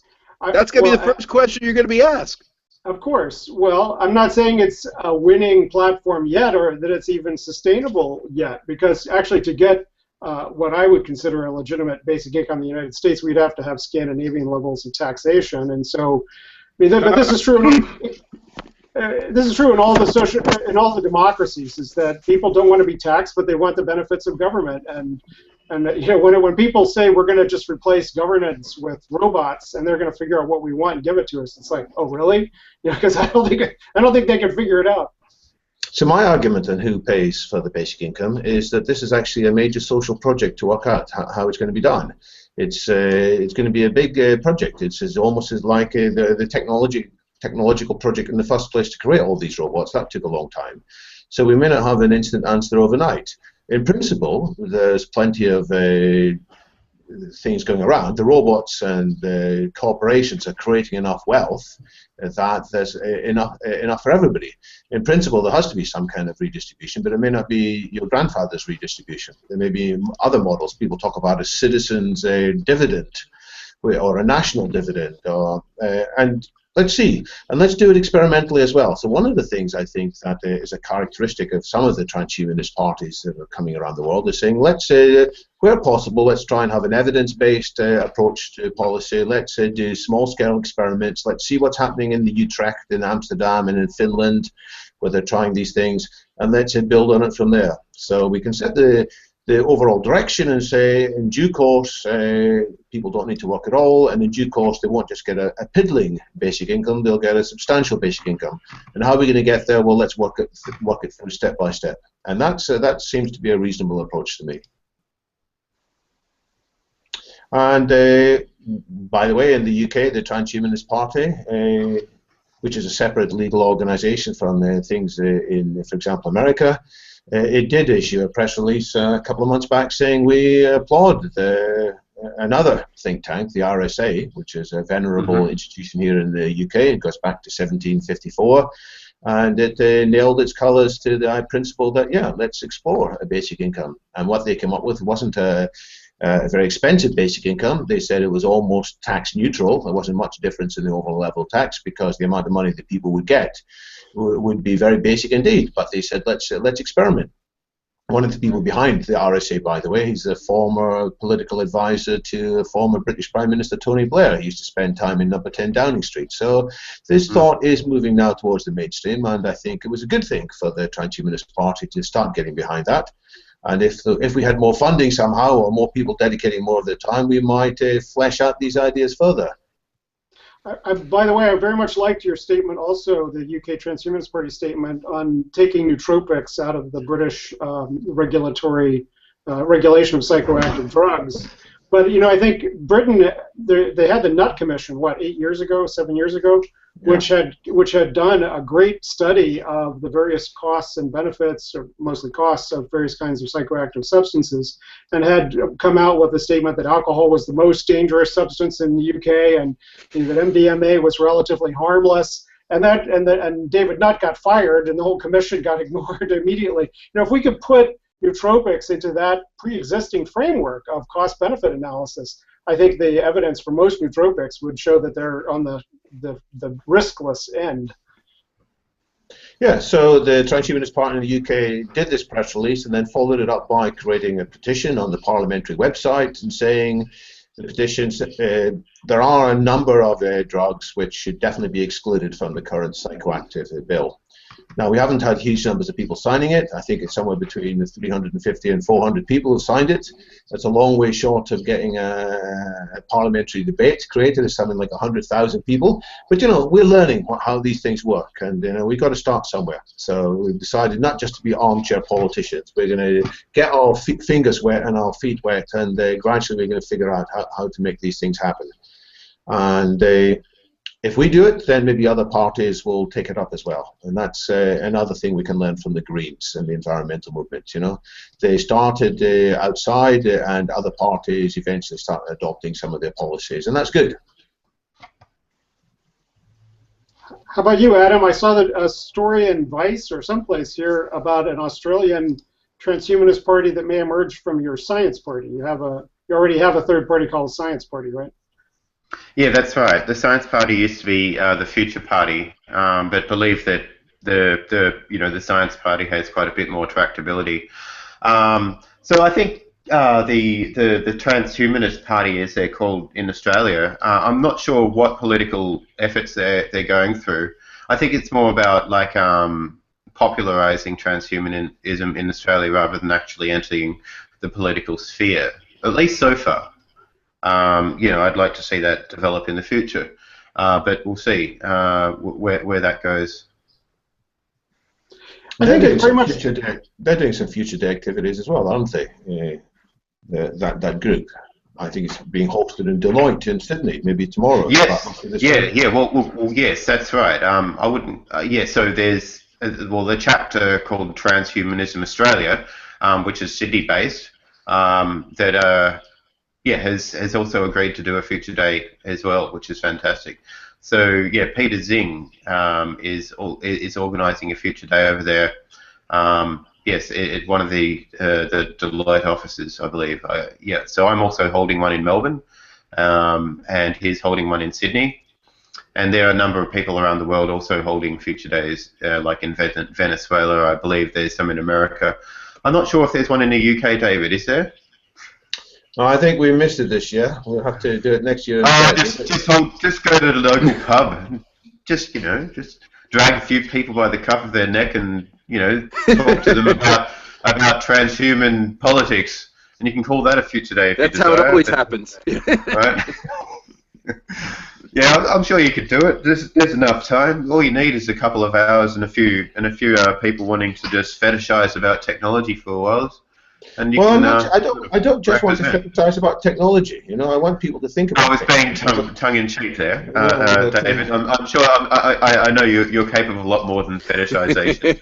That's going to be the first question you're going to be asked. Of course. Well, I'm not saying it's a winning platform yet, or that it's even sustainable yet, because actually to get what I would consider a legitimate basic income in the United States, we'd have to have Scandinavian levels of taxation, and so, I mean, but this is true. This is true in all the democracies, is that people don't want to be taxed, but they want the benefits of government. And you know, when people say we're going to just replace governance with robots and they're going to figure out what we want and give it to us, it's like, oh really? You know, because I don't think they can figure it out. So my argument on who pays for the basic income is that this is actually a major social project to work out how it's going to be done. It's going to be a big project. It's almost as like the technological project in the first place to create all these robots. That took a long time. So we may not have an instant answer overnight. In principle, there's plenty of things going around. The robots and the corporations are creating enough wealth that there's enough for everybody. In principle, there has to be some kind of redistribution, but it may not be your grandfather's redistribution. There may be other models. People talk about a citizen's dividend or a national dividend, and let's see, and let's do it experimentally as well. So one of the things I think that is a characteristic of some of the transhumanist parties that are coming around the world is saying, let's, where possible, let's try and have an evidence-based approach to policy. Let's do small-scale experiments. Let's see what's happening in the Utrecht, in Amsterdam, and in Finland, where they're trying these things, and let's build on it from there. So we can set the overall direction and say, in due course, people don't need to work at all, and in due course, they won't just get a piddling basic income, they'll get a substantial basic income. And how are we going to get there? Well, let's work it through step by step. And that seems to be a reasonable approach to me. And by the way, in the UK, the Transhumanist Party, which is a separate legal organization from things in, for example, America, it did issue a press release a couple of months back saying we applaud another think tank, the RSA, which is a venerable institution here in the UK. It goes back to 1754, and it nailed its colours to the principle that, yeah, let's explore a basic income. And what they came up with wasn't a very expensive basic income. They said it was almost tax neutral. There wasn't much difference in the overall level of tax because the amount of money that people would get would be very basic indeed. But they said, let's experiment. One of the people behind the RSA, by the way, he's a former political advisor to former British Prime Minister Tony Blair. He used to spend time in number 10 Downing Street. So this thought is moving now towards the mainstream, and I think it was a good thing for the Transhumanist Party to start getting behind that. And if we had more funding somehow, or more people dedicating more of their time, we might flesh out these ideas further. By the way, I very much liked your statement also, the UK Transhumanist Party statement, on taking nootropics out of the British regulation of psychoactive drugs. But, you know, I think Britain, they had the Nut Commission, what, 8 years ago, 7 years ago, which had done a great study of the various costs and benefits, or mostly costs, of various kinds of psychoactive substances, and had come out with a statement that alcohol was the most dangerous substance in the UK, and that MDMA was relatively harmless. And David Nutt got fired, and the whole commission got ignored immediately. You know, if we could put nootropics into that pre-existing framework of cost-benefit analysis, I think the evidence for most nootropics would show that they're on the riskless end. Yeah, so the Transhumanist Party in the UK did this press release and then followed it up by creating a petition on the parliamentary website and saying the petitions, there are a number of drugs which should definitely be excluded from the current psychoactive bill. Now, we haven't had huge numbers of people signing it. I think it's somewhere between 350 and 400 people who signed it. That's a long way short of getting a parliamentary debate created. It's something like 100,000 people. But, you know, we're learning how these things work, and, you know, we've got to start somewhere. So we've decided not just to be armchair politicians. We're going to get our fingers wet and our feet wet, and gradually we're going to figure out how to make these things happen. And if we do it, then maybe other parties will take it up as well. And that's another thing we can learn from the Greens and the environmental movement. You know, they started outside, and other parties eventually started adopting some of their policies, and that's good. How about you, Adam? I saw that a story in Vice or someplace here about an Australian transhumanist party that may emerge from your science party. You already have a third party called the Science Party, right? Yeah, that's right. The Science Party used to be the Future Party, but believe that the Science Party has quite a bit more tractability. So I think the Transhumanist Party, as they're called in Australia, I'm not sure what political efforts they're going through. I think it's more about like popularizing transhumanism in Australia rather than actually entering the political sphere, at least so far. I'd like to see that develop in the future, but we'll see where that goes. I think it's pretty much. They're doing some future day activities as well, aren't they? That group. I think it's being hosted in Deloitte in Sydney, maybe tomorrow. Yes. Yeah. Well, yes, that's right. I wouldn't. So there's the chapter called Transhumanism Australia, which is Sydney-based. Has also agreed to do a future day as well, which is fantastic. So yeah, Peter Zing is organising a future day over there. Yes, at one of the Deloitte offices, I believe. So I'm also holding one in Melbourne, and he's holding one in Sydney. And there are a number of people around the world also holding future days, like in Venezuela. I believe there's some in America. I'm not sure if there's one in the UK, David. Is there? No, I think we missed it this year. We'll have to do it next year. Just go to the local pub. Just drag a few people by the cuff of their neck and talk to them about transhuman politics, and you can call that a future day. That's how it always happens. Right? Yeah, I'm sure you could do it. There's enough time. All you need is a couple of hours and a few people wanting to just fetishize about technology for a while. And I don't just want to fetishize about technology. I want people to think about. I was being tongue in cheek there, David. I'm sure. I know you're capable of a lot more than fetishization.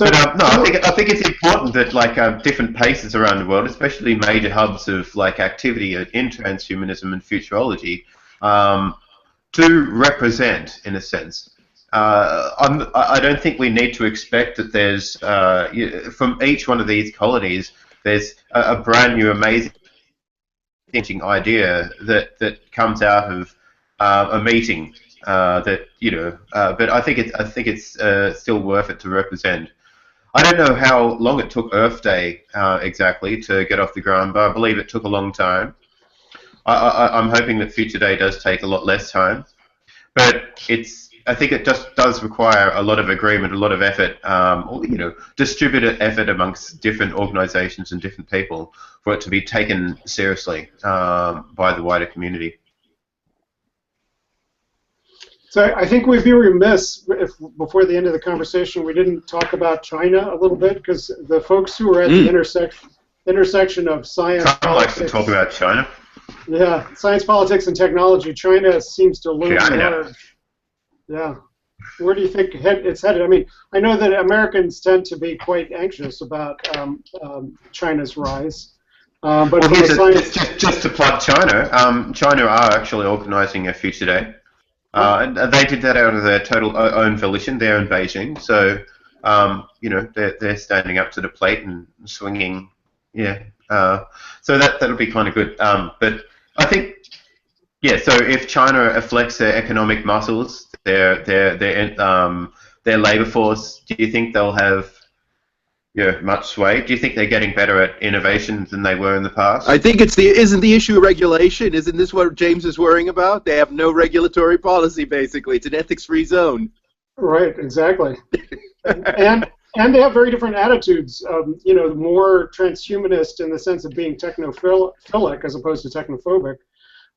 I think it's important that different places around the world, especially major hubs of activity in transhumanism and futurology, to represent in a sense. I don't think we need to expect that there's from each one of these colonies there's a brand new amazing idea that comes out of a meeting but I think it's still worth it to represent. I don't know how long it took Earth Day exactly to get off the ground, but I believe it took a long time. I'm hoping that Future Day does take a lot less time, but it's I think it just does require a lot of agreement, a lot of effort, or, you know, distributed effort amongst different organisations and different people for it to be taken seriously by the wider community. So I think we'd be remiss if before the end of the conversation we didn't talk about China a little bit, because the folks who are at the intersection of science, Trump likes to talk about China. Yeah, science, politics, and technology. China seems to loom large. Yeah. Where do you think it's headed? I mean, I know that Americans tend to be quite anxious about China's rise. But well, just to plug China, China are actually organising a Future Day. And they did that out of their total own volition. They're in Beijing, so you know, they're standing up to the plate and swinging. Yeah, so that'll be kind of good. But I think, yeah. So if China affects their economic muscles, their labour force, do you think they'll have much sway? Do you think they're getting better at innovation than they were in the past? I think isn't the issue regulation? Isn't this what James is worrying about? They have no regulatory policy, basically. It's an ethics-free zone. Right, exactly. and they have very different attitudes. You know, more transhumanist in the sense of being technophilic as opposed to technophobic.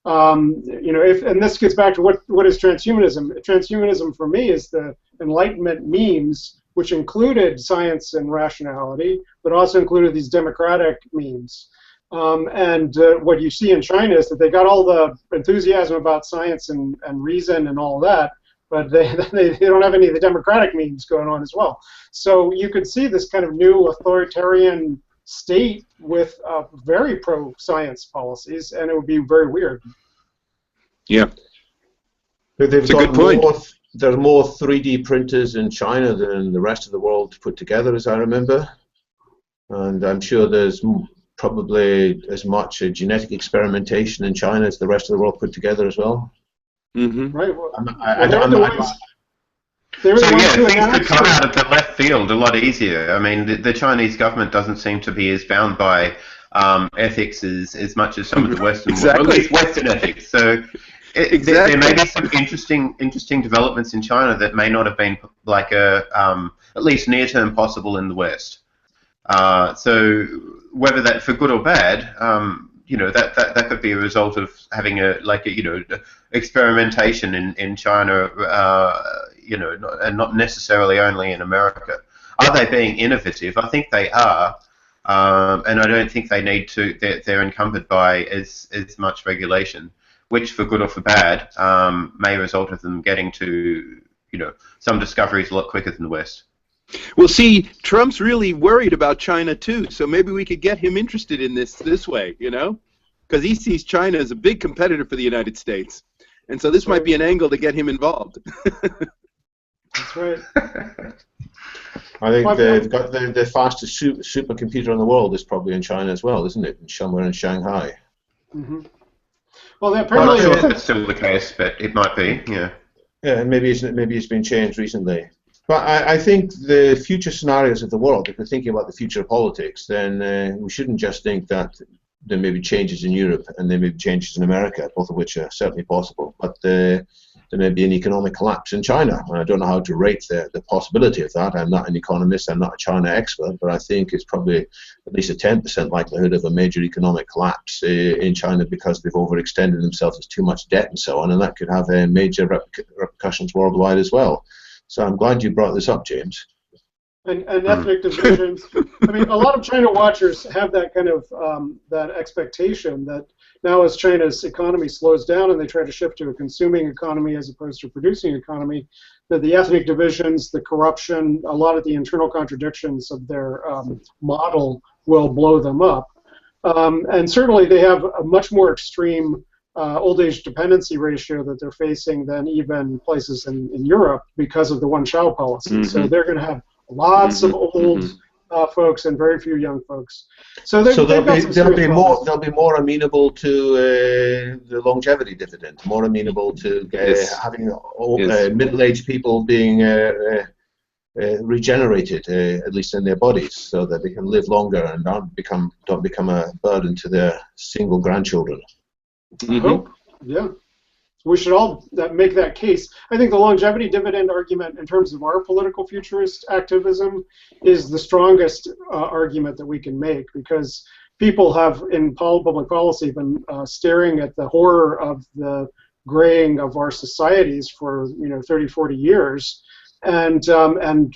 You know, and this gets back to what is transhumanism? Transhumanism for me is the Enlightenment memes, which included science and rationality, but also included these democratic memes. And what you see in China is that they got all the enthusiasm about science and reason and all that, but they don't have any of the democratic memes going on as well. So you could see this kind of new authoritarian state with very pro-science policies, and it would be very weird. Yeah. It's a good point. There are more 3D printers in China than the rest of the world put together, as I remember. And I'm sure there's probably as much genetic experimentation in China as the rest of the world put together as well. Mm-hmm. Right. Well, things could come out of the left field a lot easier. I mean, the Chinese government doesn't seem to be as bound by ethics as much as some of the Western world, or at least Western ethics. So. There may be some interesting developments in China that may not have been like at least near-term possible in the West. So whether that for good or bad, you know, that could be a result of having experimentation in China, you know, and not necessarily only in America. Are they being innovative? I think they are. And I don't think they need to. They're encumbered by as much regulation, which, for good or for bad, may result of them getting to, you know, some discoveries a lot quicker than the West. Well, see, Trump's really worried about China too, so maybe we could get him interested in this way, you know, because he sees China as a big competitor for the United States, and so this might be an angle to get him involved. That's right. I think they've got the fastest supercomputer in the world is probably in China as well, isn't it? Somewhere in Shanghai. Mm-hmm. Well, apparently, I'm not sure if that's still the case, but it might be. Yeah. Yeah, and maybe it's been changed recently. But I think the future scenarios of the world, if we're thinking about the future of politics, then we shouldn't just think that there may be changes in Europe and there may be changes in America, both of which are certainly possible. But there may be an economic collapse in China. And I don't know how to rate the possibility of that. I'm not an economist, I'm not a China expert, but I think it's probably at least a 10% likelihood of a major economic collapse in China because they've overextended themselves with too much debt and so on, and that could have major repercussions worldwide as well. So I'm glad you brought this up, James. And ethnic divisions. I mean, a lot of China watchers have that kind of that expectation that now as China's economy slows down and they try to shift to a consuming economy as opposed to a producing economy, that the ethnic divisions, the corruption, a lot of the internal contradictions of their model will blow them up. And certainly they have a much more extreme old age dependency ratio that they're facing than even places in Europe because of the one-child policy. Mm-hmm. So they're going to have lots of old folks and very few young folks. So they'll be more amenable to the longevity dividend, more amenable to having middle-aged people being regenerated, at least in their bodies, so that they can live longer and don't become a burden to their single grandchildren. I hope, yeah. So we should all make that case. I think the longevity dividend argument in terms of our political futurist activism is the strongest argument that we can make, because people have in public policy been staring at the horror of the graying of our societies for 30, 40 years, and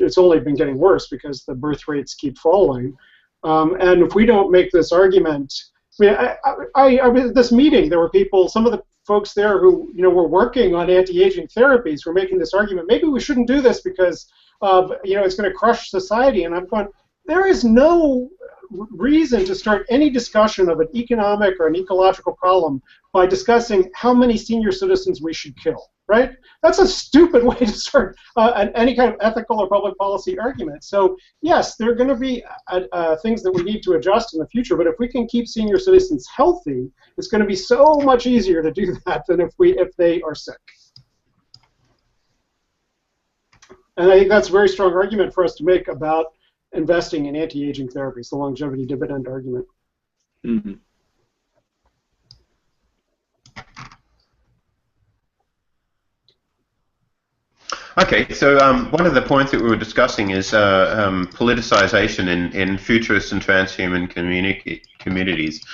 it's only been getting worse because the birth rates keep falling. And if we don't make this argument, I was at this meeting. There were people, some of the folks there who were working on anti-aging therapies were making this argument. Maybe we shouldn't do this because it's going to crush society. And I'm going, there is no reason to start any discussion of an economic or an ecological problem by discussing how many senior citizens we should kill, right? That's a stupid way to start any kind of ethical or public policy argument. So yes, there are going to be things that we need to adjust in the future, but if we can keep senior citizens healthy, it's going to be so much easier to do that than if they are sick. And I think that's a very strong argument for us to make about investing in anti-aging therapies, the longevity dividend argument. Mm-hmm. Okay, so one of the points that we were discussing is politicization in futurist and transhuman communities.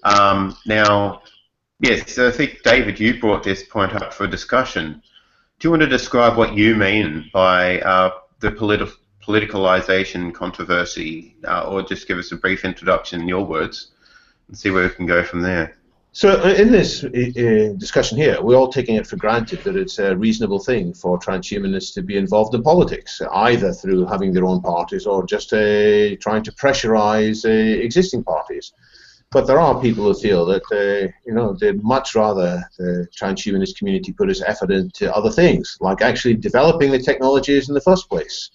Now, yes, I think, David, you brought this point up for discussion. Do you want to describe what you mean by the politicalization controversy, or just give us a brief introduction in your words, and see where we can go from there? So in this discussion here, we're all taking it for granted that it's a reasonable thing for transhumanists to be involved in politics, either through having their own parties or just trying to pressurize existing parties. But there are people who feel that they'd much rather the transhumanist community put its effort into other things, like actually developing the technologies in the first place,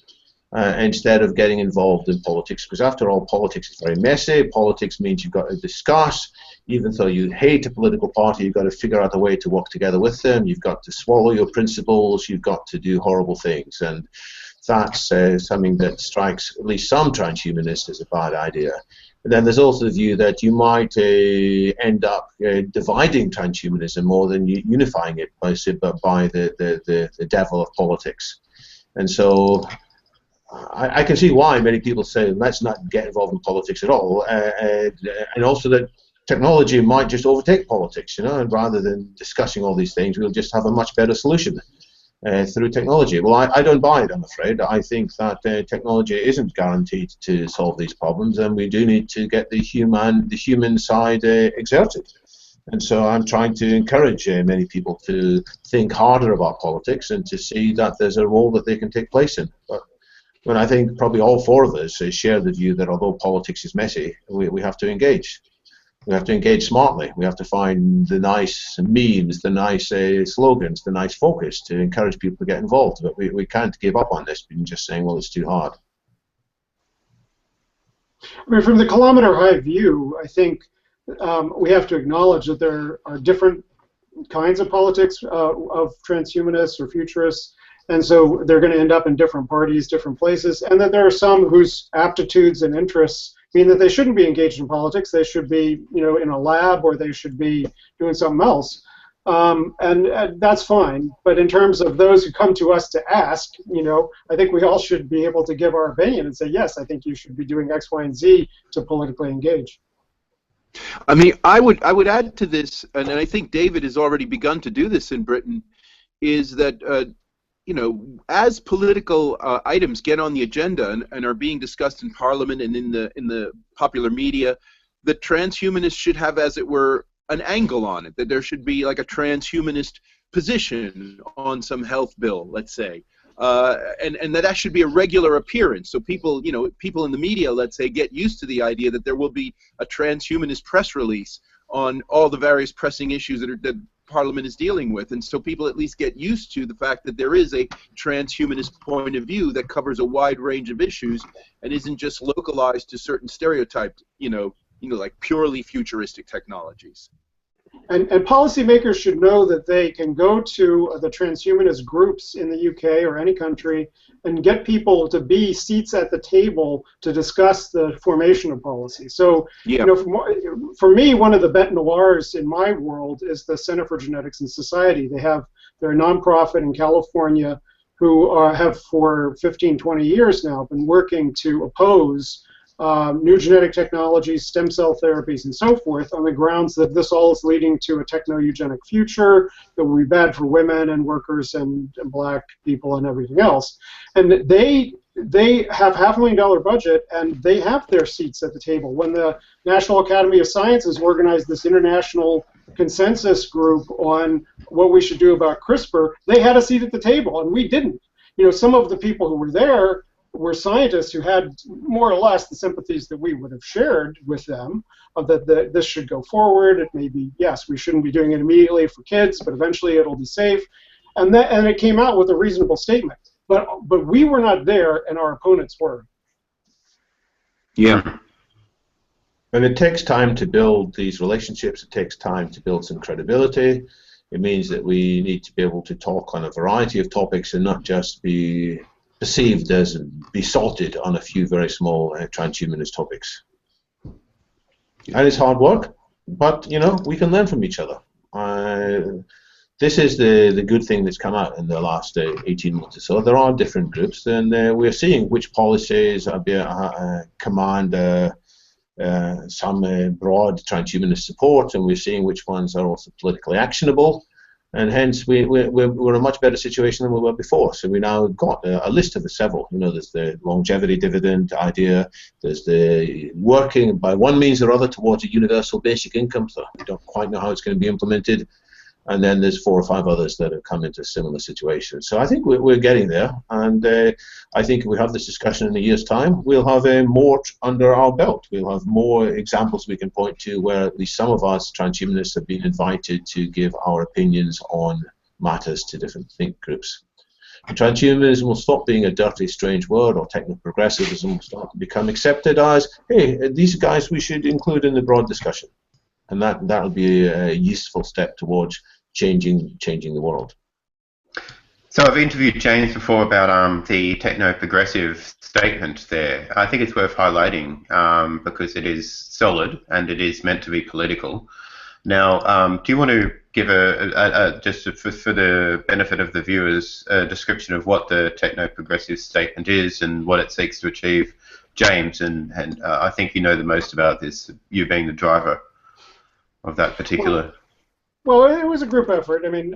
instead of getting involved in politics. Because after all, politics is very messy. Politics means you've got to discuss. Even though you hate a political party, you've got to figure out a way to work together with them. You've got to swallow your principles. You've got to do horrible things. And that's something that strikes at least some transhumanists as a bad idea. And then there's also the view that you might end up dividing transhumanism more than unifying it by the devil of politics. And so I can see why many people say, let's not get involved in politics at all. And also that technology might just overtake politics, and rather than discussing all these things, we'll just have a much better solution through technology. Well, I don't buy it, I'm afraid. I think that technology isn't guaranteed to solve these problems, and we do need to get the human side exerted. And so I'm trying to encourage many people to think harder about politics and to see that there's a role that they can take place in. But when I think probably all four of us share the view that although politics is messy, we have to engage. We have to engage smartly. We have to find the nice memes, the nice slogans, the nice focus to encourage people to get involved. But we can't give up on this being just saying, well, it's too hard. I mean, from the kilometer high view, I think we have to acknowledge that there are different kinds of politics of transhumanists or futurists, and so they're going to end up in different parties, different places, and that there are some whose aptitudes and interests mean that they shouldn't be engaged in politics. They should be, in a lab, or they should be doing something else, and that's fine. But in terms of those who come to us to ask, I think we all should be able to give our opinion and say, yes, I think you should be doing X, Y, and Z to politically engage. I mean, I would add to this, and I think David has already begun to do this in Britain, is that as political items get on the agenda and are being discussed in Parliament and in the popular media, the transhumanists should have, as it were, an angle on it. That there should be like a transhumanist position on some health bill, let's say, and that should be a regular appearance. So people, people in the media, let's say, get used to the idea that there will be a transhumanist press release on all the various pressing issues that Parliament is dealing with, and so people at least get used to the fact that there is a transhumanist point of view that covers a wide range of issues and isn't just localized to certain stereotyped, like purely futuristic technologies. And policymakers should know that they can go to the transhumanist groups in the UK or any country and get people to be seats at the table to discuss the formation of policy. So, Yeah. you know, for me, one of the bête noirs in my world is the Center for Genetics and Society. They're a nonprofit in California who have for 15, 20 years now been working to oppose new genetic technologies, stem cell therapies, and so forth, on the grounds that this all is leading to a techno-eugenic future that will be bad for women and workers and black people and everything else. And they have $500,000 budget, and they have their seats at the table. When the National Academy of Sciences organized this international consensus group on what we should do about CRISPR, they had a seat at the table, and we didn't. You know, some of the people who were there were scientists who had more or less the sympathies that we would have shared with them, that this should go forward. It may be, yes, we shouldn't be doing it immediately for kids, but eventually it'll be safe. And it came out with a reasonable statement. But we were not there, and our opponents were. Yeah. And it takes time to build these relationships. It takes time to build some credibility. It means that we need to be able to talk on a variety of topics and not just be perceived as besotted on a few very small transhumanist topics. And it's hard work, but, you know, we can learn from each other. This is the good thing that's come out in the last 18 months or so. There are different groups, and we're seeing which policies command some broad transhumanist support, and we're seeing which ones are also politically actionable. And hence, we're in a much better situation than we were before. So we now got a list of several. You know, there's the longevity dividend idea. There's the working by one means or other towards a universal basic income. So we don't quite know how it's going to be implemented. And then there's 4 or 5 others that have come into similar situations. So I think we're getting there. And I think if we have this discussion in a year's time, we'll have more under our belt. We'll have more examples we can point to where at least some of us transhumanists have been invited to give our opinions on matters to different think groups. And transhumanism will stop being a dirty, strange word, or technoprogressivism will start to become accepted as, hey, these guys we should include in the broad discussion. And that'll be a useful step towards changing the world. So I've interviewed James before about the techno-progressive statement there. I think it's worth highlighting because it is solid and it is meant to be political. Now, do you want to give just for the benefit of the viewers, a description of what the techno-progressive statement is and what it seeks to achieve, James? And I think you know the most about this, you being the driver of that particular. Well, it was a group effort. I mean,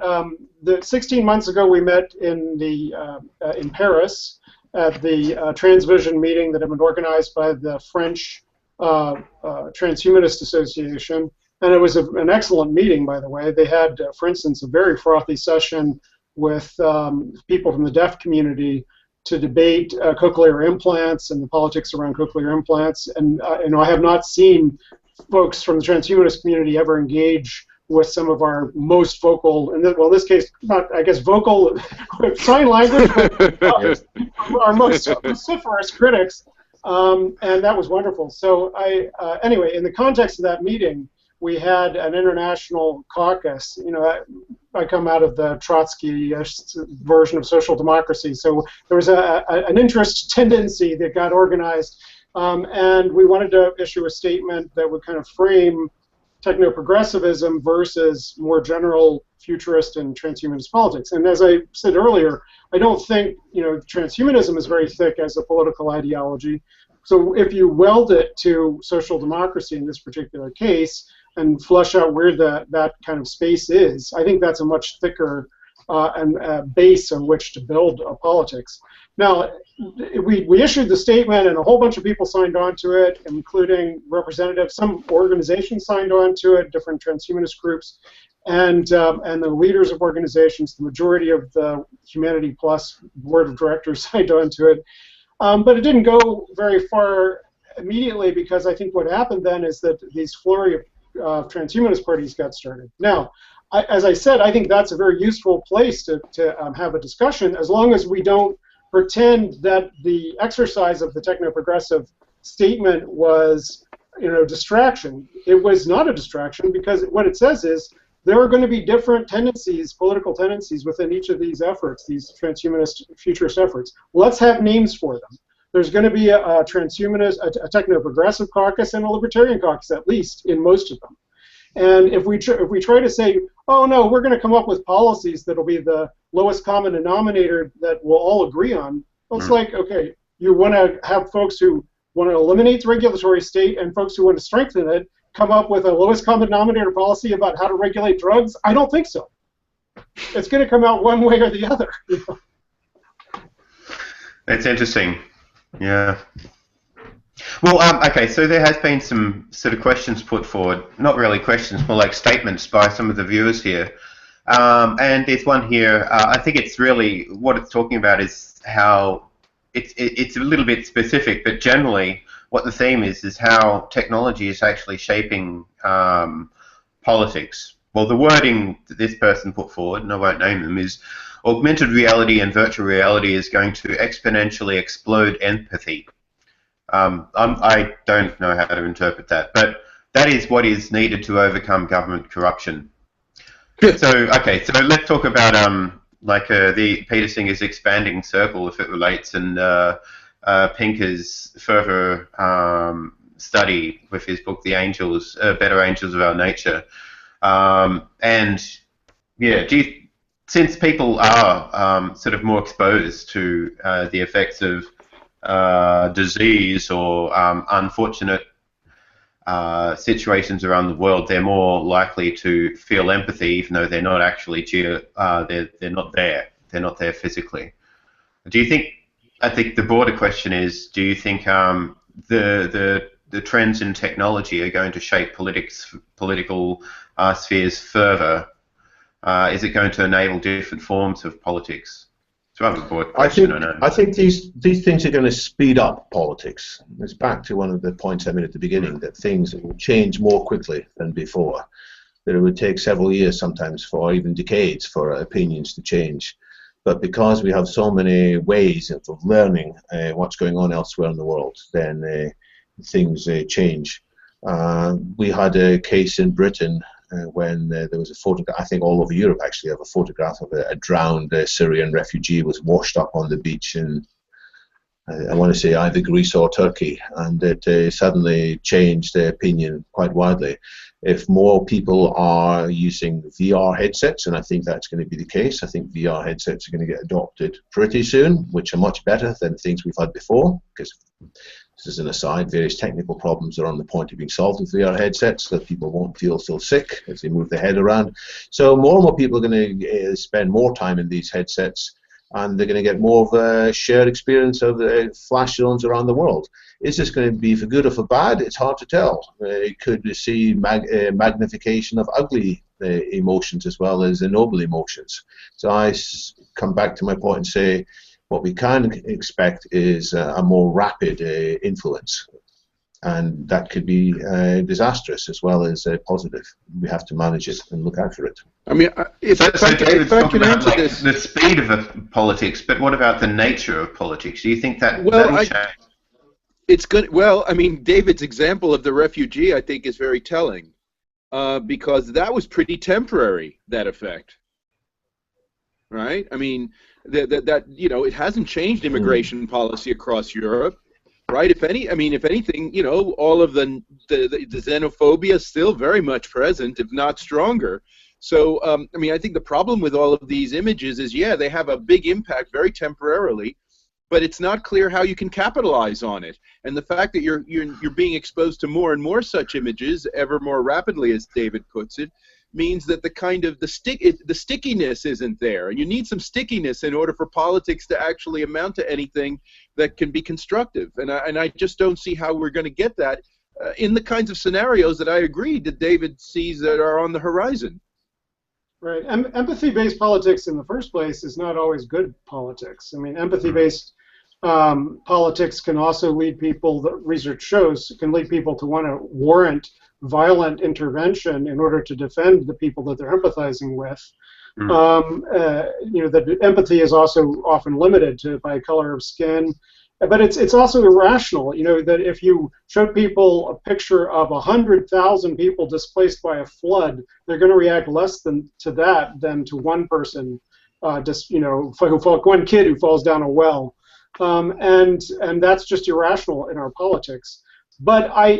16 months ago we met in Paris at the Transvision meeting that had been organized by the French Transhumanist Association, and it was an excellent meeting, by the way. They had, for instance, a very frothy session with people from the deaf community to debate cochlear implants and the politics around cochlear implants. And I have not seen folks from the transhumanist community ever engage with some of our most vocal, in this case, not, I guess, vocal sign language, but our most vociferous critics, and that was wonderful. So anyway, in the context of that meeting, we had an international caucus. You know, I come out of the Trotsky version of social democracy, so there was an interest tendency that got organized. And we wanted to issue a statement that would kind of frame techno-progressivism versus more general futurist and transhumanist politics. And as I said earlier, I don't think transhumanism is very thick as a political ideology. So if you weld it to social democracy in this particular case and flush out where that kind of space is, I think that's a much thicker base on which to build politics. Now, we issued the statement, and a whole bunch of people signed on to it, including representatives. Some organizations signed on to it, different transhumanist groups, and the leaders of organizations. The majority of the Humanity Plus board of directors signed on to it. But it didn't go very far immediately, because I think what happened then is that these flurry of transhumanist parties got started. Now, as I said, I think that's a very useful place to have a discussion, as long as we don't pretend that the exercise of the techno-progressive statement was distraction. It was not a distraction because what it says is there are going to be different tendencies, political tendencies within each of these efforts, these transhumanist futurist efforts. Let's have names for them. There's going to be a transhumanist, a technoprogressive caucus, and a libertarian caucus, at least in most of them. And if we try to say, oh no, we're going to come up with policies that'll be the lowest common denominator that we'll all agree on, well, it's like, okay, you want to have folks who want to eliminate the regulatory state and folks who want to strengthen it come up with a lowest common denominator policy about how to regulate drugs? I don't think so. It's going to come out one way or the other. That's interesting. Yeah. Well, okay, so there has been some sort of questions put forward, not really questions, more like statements by some of the viewers here. And there's one here, I think it's really, what it's talking about is how, it's a little bit specific, but generally what the theme is how technology is actually shaping politics. Well, the wording that this person put forward, and I won't name them, is augmented reality and virtual reality is going to exponentially explode empathy. I don't know how to interpret that, but that is what is needed to overcome government corruption. So, okay, so let's talk about the Peter Singer's expanding circle, if it relates, and Pinker's further study with his book, The Angels, Better Angels of Our Nature. And yeah, since people are sort of more exposed to the effects of disease or unfortunate situations around the world, they're more likely to feel empathy, even though they're not actually they're not there. They're not there physically. Do you think? I think the broader question is: do you think the trends in technology are going to shape political spheres further? Is it going to enable different forms of politics? It's rather a broad question, I know. I think these things are going to speed up politics. It's back to one of the points I made at the beginning, that things will change more quickly than before. That it would take several years sometimes, or even decades, for opinions to change. But because we have so many ways of learning what's going on elsewhere in the world, then things change. We had a case in Britain when there was a photograph, I think all over Europe actually, of a photograph of a drowned Syrian refugee was washed up on the beach in, I want to say, either Greece or Turkey, and it suddenly changed their opinion quite widely. If more people are using VR headsets, and I think that's going to be the case, I think VR headsets are going to get adopted pretty soon, which are much better than things we've had before, because, this is an aside, various technical problems are on the point of being solved with VR headsets, so that people won't feel so sick as they move their head around. So more and more people are going to spend more time in these headsets, and they're going to get more of a shared experience of the flash zones around the world. Is this going to be for good or for bad? It's hard to tell. It could see magnification of ugly emotions as well as the noble emotions. So I come back to my point and say what we can expect is a more rapid influence. And that could be disastrous as well as positive. We have to manage it and look out for it. I mean, if I can answer this, the speed of politics, but what about the nature of politics? Do you think that that'll change? It's good. Well, I mean, David's example of the refugee, I think, is very telling, because that was pretty temporary, that effect, right? I mean, that you know, it hasn't changed immigration policy across Europe. Right. If anything, you know, all of the xenophobia is still very much present, if not stronger. So, I mean, I think the problem with all of these images is, yeah, they have a big impact very temporarily, but it's not clear how you can capitalize on it. And the fact that you're being exposed to more and more such images ever more rapidly, as David puts it, means that the kind of the stickiness isn't there, and you need some stickiness in order for politics to actually amount to anything that can be constructive. And I just don't see how we're going to get that in the kinds of scenarios that I agree that David sees that are on the horizon. Right. Empathy-based politics in the first place is not always good politics. I mean, empathy-based politics can also lead people, the research shows, can lead people to want to warrant violent intervention in order to defend the people that they're empathizing with. You know, that empathy is also often limited by color of skin, but it's also irrational. You know, that if you show people a picture of 100,000 people displaced by a flood, they're going to react less to that than to one person, just one kid who falls down a well, and that's just irrational in our politics. But I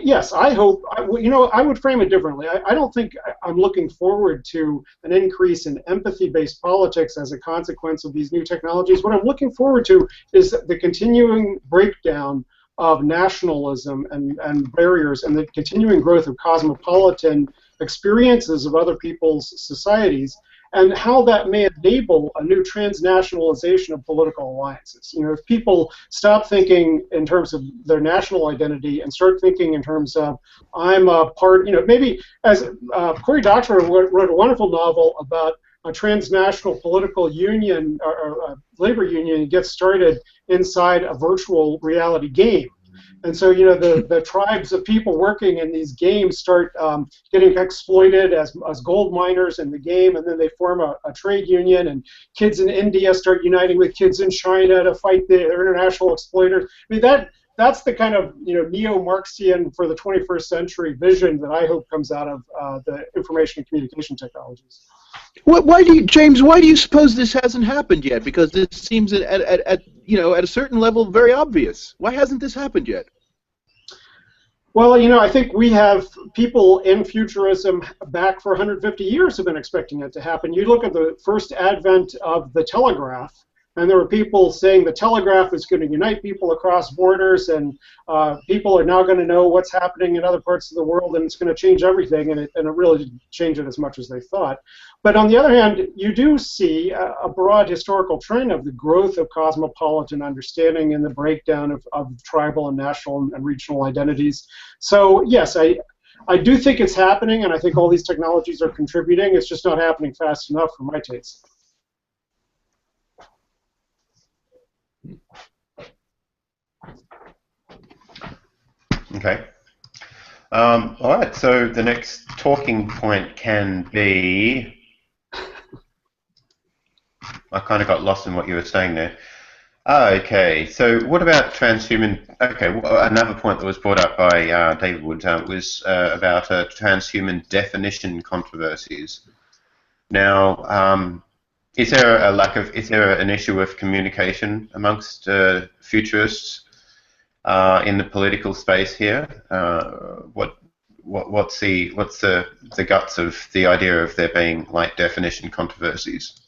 hope, I would frame it differently. I don't think I'm looking forward to an increase in empathy-based politics as a consequence of these new technologies. What I'm looking forward to is the continuing breakdown of nationalism and barriers, and the continuing growth of cosmopolitan experiences of other people's societies, and how that may enable a new transnationalization of political alliances. You know, if people stop thinking in terms of their national identity and start thinking in terms of, I'm a part, maybe as Cory Doctorow wrote a wonderful novel about a transnational political union or labor union gets started inside a virtual reality game. And so, the tribes of people working in these games start getting exploited as gold miners in the game, and then they form a trade union, and kids in India start uniting with kids in China to fight the international exploiters. I mean, that's the kind of neo-Marxian for the 21st century vision that I hope comes out of the information and communication technologies. James, why do you suppose this hasn't happened yet? Because this seems at a certain level very obvious. Why hasn't this happened yet? Well, I think we have people in futurism back for 150 years have been expecting it to happen. You look at the first advent of the telegraph, and there were people saying the telegraph is going to unite people across borders, and people are now going to know what's happening in other parts of the world, and it's going to change everything, and it really didn't change it as much as they thought. But on the other hand, you do see a broad historical trend of the growth of cosmopolitan understanding and the breakdown of tribal and national and regional identities. So yes, I do think it's happening, and I think all these technologies are contributing. It's just not happening fast enough for my taste. Okay. All right, so the next talking point can be... I kind of got lost in what you were saying there. Okay, so what about transhuman... Okay, another point that was brought up by David Wood was about transhuman definition controversies. Now, is there an issue of communication amongst futurists in the political space here? What's the guts of the idea of there being like definition controversies?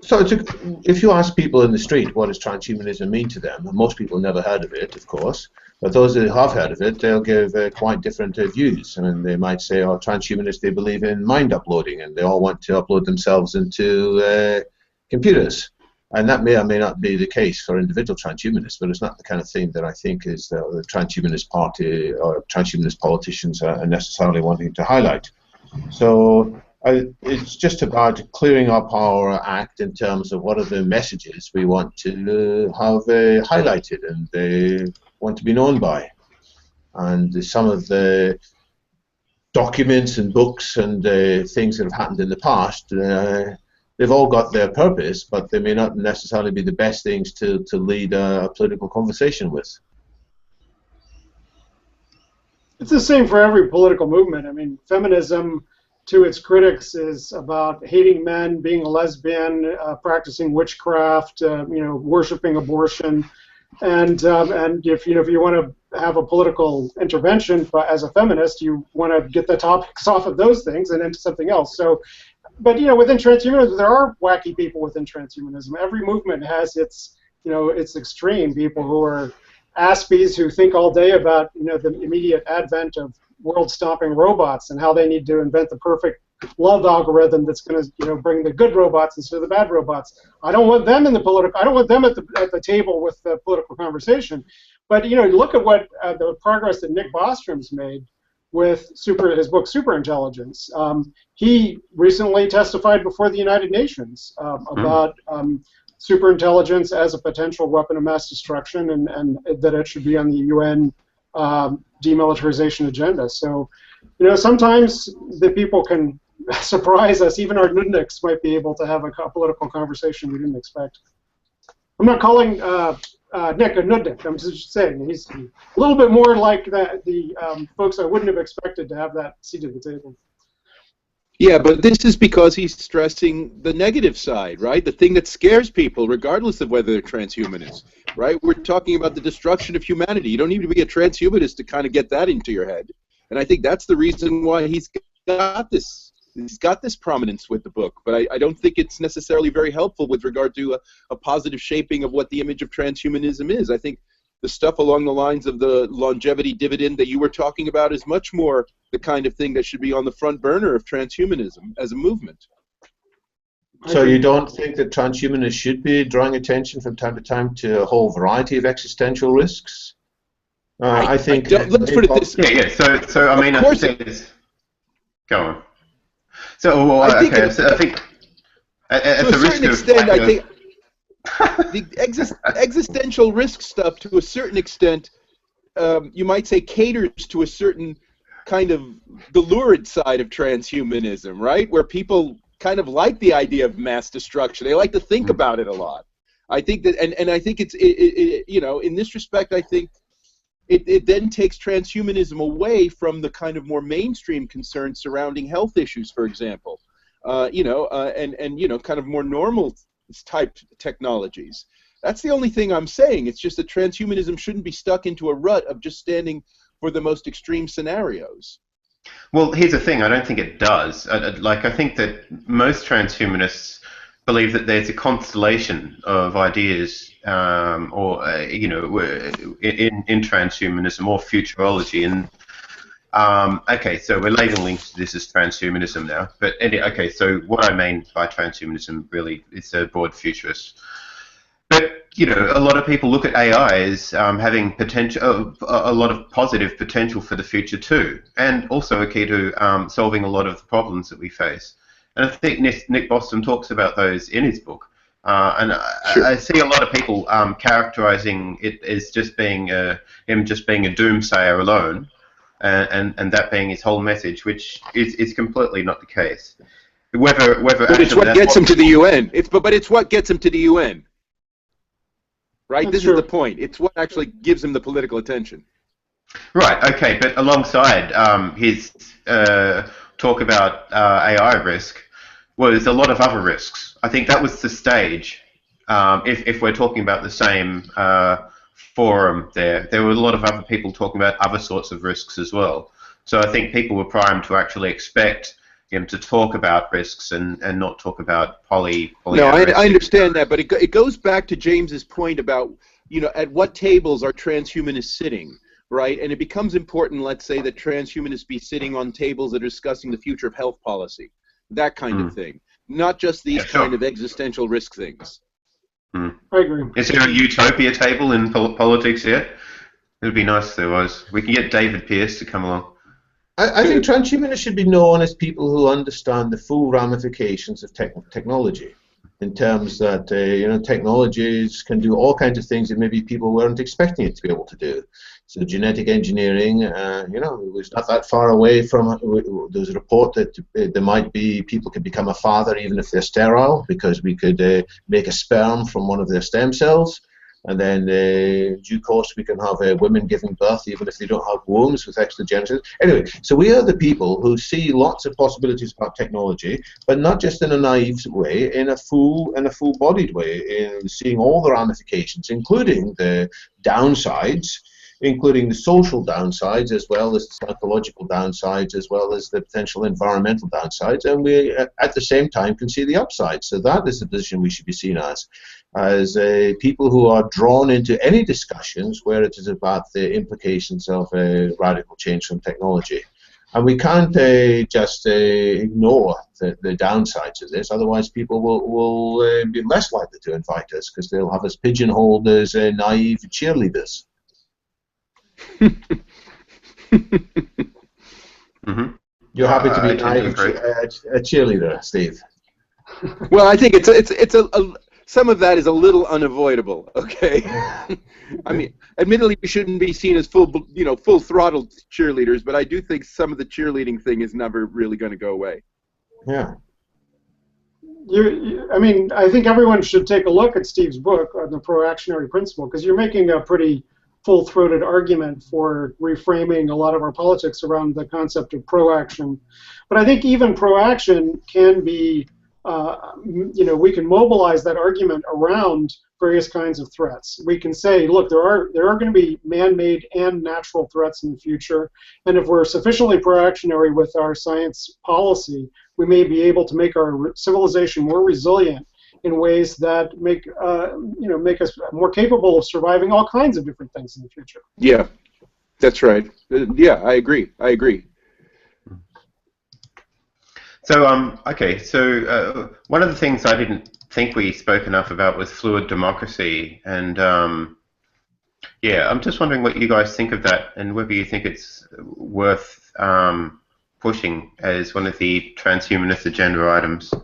If you ask people in the street what does transhumanism mean to them, most people never heard of it, of course, but those that have heard of it, they'll give quite different views. I mean, they might say, oh, transhumanists, they believe in mind uploading, and they all want to upload themselves into computers. And that may or may not be the case for individual transhumanists, but it's not the kind of thing that I think is the transhumanist party or transhumanist politicians are necessarily wanting to highlight. So it's just about clearing up our act in terms of what are the messages we want to have highlighted and they want to be known by. And some of the documents and books and things that have happened in the past, they've all got their purpose, but they may not necessarily be the best things to lead a political conversation with. It's the same for every political movement. I mean, feminism, to its critics, is about hating men, being a lesbian, practicing witchcraft, worshiping abortion, and if you want to have a political intervention as a feminist, you want to get the topics off of those things and into something else. So, but within transhumanism, there are wacky people within transhumanism. Every movement has its extreme people who are Aspies who think all day about the immediate advent of world-stomping robots and how they need to invent the perfect love algorithm that's going to bring the good robots instead of the bad robots. I don't want them in the political. I don't want them at the table with the political conversation. But look at what the progress that Nick Bostrom's made with his book Superintelligence. He recently testified before the United Nations about superintelligence as a potential weapon of mass destruction, and that it should be on the UN demilitarization agenda. So, sometimes the people can surprise us. Even our nudniks might be able to have a political conversation we didn't expect. I'm not calling Nick a nudnik. I'm just saying he's a little bit more like the folks I wouldn't have expected to have that seat at the table. Yeah, but this is because he's stressing the negative side, right? The thing that scares people, regardless of whether they're transhumanists, right? We're talking about the destruction of humanity. You don't need to be a transhumanist to kind of get that into your head. And I think that's the reason why he's got this. He's got this prominence with the book, but I don't think it's necessarily very helpful with regard to a positive shaping of what the image of transhumanism is. I think the stuff along the lines of the longevity dividend that you were talking about is much more the kind of thing that should be on the front burner of transhumanism as a movement. So you don't think that transhumanists should be drawing attention from time to time to a whole variety of existential risks? I think. Let's put it this way. Yeah. So I mean, I think there's. Go on. So, well, I think at the risk of extent, I think the existential risk stuff, to a certain extent, you might say, caters to a certain kind of the lurid side of transhumanism, right? Where people kind of like the idea of mass destruction. They like to think about it a lot. I think that, and I think it's, you know, in this respect, I think it then takes transhumanism away from the kind of more mainstream concerns surrounding health issues, for example, you know, and you know, kind of more normal type technologies. That's the only thing I'm saying. It's just that transhumanism shouldn't be stuck into a rut of just standing for the most extreme scenarios. Well, here's the thing. I don't think it does. Like, I think that most transhumanists believe that there's a constellation of ideas, you know, in transhumanism or futurology. And okay, so we're labeling this as transhumanism now. But okay, so what I mean by transhumanism really is a broad futurist. But you know, a lot of people look at AI as having potential, a lot of positive potential for the future too, and also a key to solving a lot of the problems that we face. And I think Nick Bostrom talks about those in his book. And Sure. I see a lot of people characterizing it as just being him just being a doomsayer alone, and that being his whole message, which is completely not the case. Whether but it's what gets him to the UN. But it's what gets him to the UN. Right? This is the point. It's what actually gives him the political attention. Right. Okay. But alongside his talk about AI risk was a lot of other risks. I think that was the stage. If we're talking about the same forum, there were a lot of other people talking about other sorts of risks as well. So I think people were primed to actually expect him to talk about risks and not talk about poly. No, I understand that, but it goes back to James's point about, you know, at what tables are transhumanists sitting, right? And it becomes important, let's say, that transhumanists be sitting on tables that are discussing the future of health policy, that kind of thing, not just these kind of existential risk things. I agree. Is there a utopia table in politics yet? It would be nice if there was. We can get David Pearce to come along. I think transhumanists should be known as people who understand the full ramifications of technology, in terms that you know, technologies can do all kinds of things that maybe people weren't expecting it to be able to do. So genetic engineering, you know, it was not that far away from. There's a report that there might be people could become a father even if they're sterile, because we could make a sperm from one of their stem cells. And then, in due course, we can have women giving birth even if they don't have wombs with extra genitals. Anyway, so we are the people who see lots of possibilities about technology, but not just in a naive way, in a full-bodied way, in seeing all the ramifications, including the downsides, including the social downsides, as well as the psychological downsides, as well as the potential environmental downsides, and we, at the same time, can see the upsides. So that is the position we should be seen as people who are drawn into any discussions where it is about the implications of radical change from technology. And we can't just ignore the downsides of this, otherwise people will be less likely to invite us, because they'll have us pigeonholed as naive cheerleaders. You're happy to be a cheerleader, Steve? Well, I think it's some of that is a little unavoidable. Okay, I mean, admittedly, we shouldn't be seen as full throttle cheerleaders, but I do think some of the cheerleading thing is never really going to go away. Yeah. I mean, I think everyone should take a look at Steve's book on the pro-actionary principle, because you're making a pretty full-throated argument for reframing a lot of our politics around the concept of pro-action. But I think even pro-action can be, we can mobilize that argument around various kinds of threats. We can say, look, there are going to be man-made and natural threats in the future, and if we're sufficiently pro-actionary with our science policy, we may be able to make our civilization more resilient in ways that make us more capable of surviving all kinds of different things in the future. Yeah, that's right. Yeah, I agree. So, okay, so one of the things I didn't think we spoke enough about was fluid democracy, and yeah, I'm just wondering what you guys think of that, and whether you think it's worth pushing as one of the transhumanist agenda items.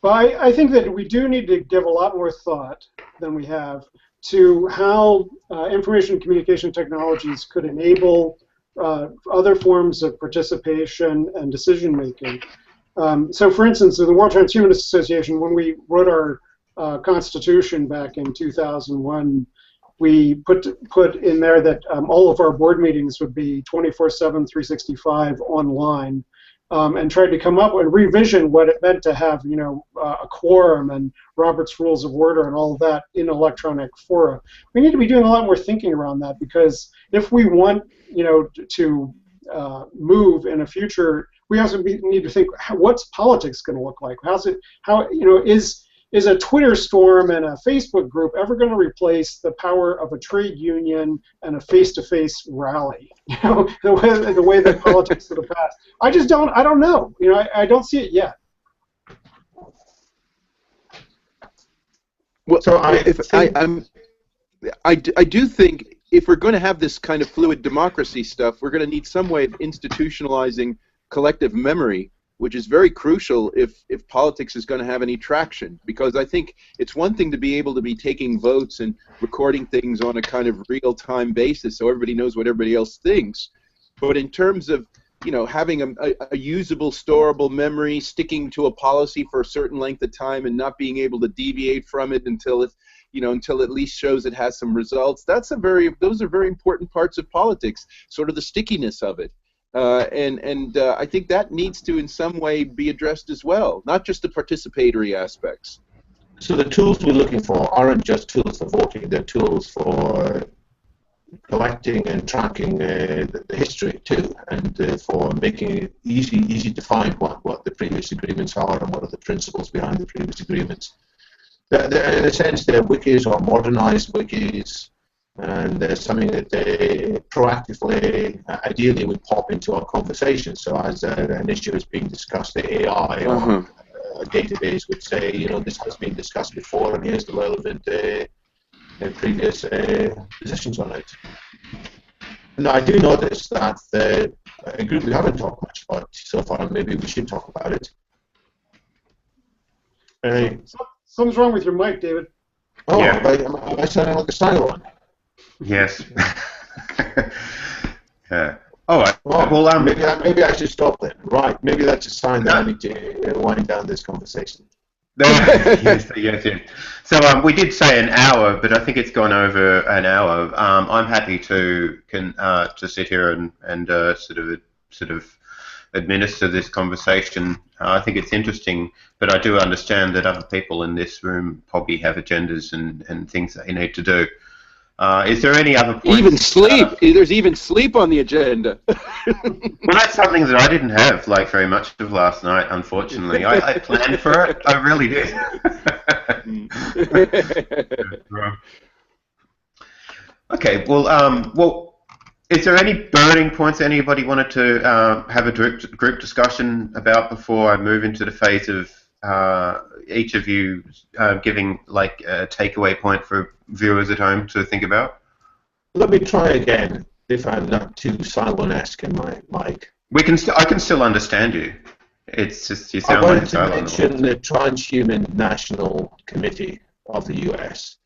Well, I think that we do need to give a lot more thought than we have to how information and communication technologies could enable other forms of participation and decision-making. So, for instance, in the World Transhumanist Association, when we wrote our constitution back in 2001, we put in there that all of our board meetings would be 24/7, 365 online, and tried to come up and revision what it meant to have, a quorum and Robert's Rules of Order and all of that in electronic fora. We need to be doing a lot more thinking around that, because if we want, to move in a future, we also need to think, what's politics going to look like? Is a Twitter storm and a Facebook group ever going to replace the power of a trade union and a face-to-face rally? The way that politics of the past. I don't know. I don't see it yet. Well, so I do think if we're going to have this kind of fluid democracy stuff, we're going to need some way of institutionalizing collective memory, which is very crucial if politics is going to have any traction. Because I think it's one thing to be able to be taking votes and recording things on a kind of real-time basis so everybody knows what everybody else thinks. But in terms of, having a usable, storable memory, sticking to a policy for a certain length of time and not being able to deviate from it until it at least shows it has some results, those are very important parts of politics, sort of the stickiness of it. And I think that needs to in some way be addressed as well, not just the participatory aspects. So the tools we're looking for aren't just tools for voting, they're tools for collecting and tracking the history too, and for making it easy to find what the previous agreements are and what are the principles behind the previous agreements. In a sense, they're wikis or modernized wikis, and there's something that they proactively, ideally, would pop into our conversation. So as an issue is being discussed, the AI or a database would say, this has been discussed before, and here's the relevant previous positions on it. Now, I do notice that a group we haven't talked much about so far, and maybe we should talk about it. Something's wrong with your mic, David. Oh, yeah. Am I sounding like a silent? Yes. All right. Well, maybe I should stop then. Right. Maybe that's a sign that I need to wind down this conversation. yes. So we did say an hour, but I think it's gone over an hour. I'm happy to sit here and sort of administer this conversation. I think it's interesting, but I do understand that other people in this room probably have agendas and things that they need to do. Is there any other points? Even sleep. There's even sleep on the agenda. Well, that's something that I didn't have very much of last night, unfortunately. I planned for it. I really did. Okay. Well, is there any burning points anybody wanted to have a group discussion about before I move into the phase of each of you giving a takeaway point for viewers at home to think about? Let me try again, if I'm not too Cylon-esque in my mic. I can still understand you. It's just you sound like Cylon. I want to mention the Transhuman National Committee of the US,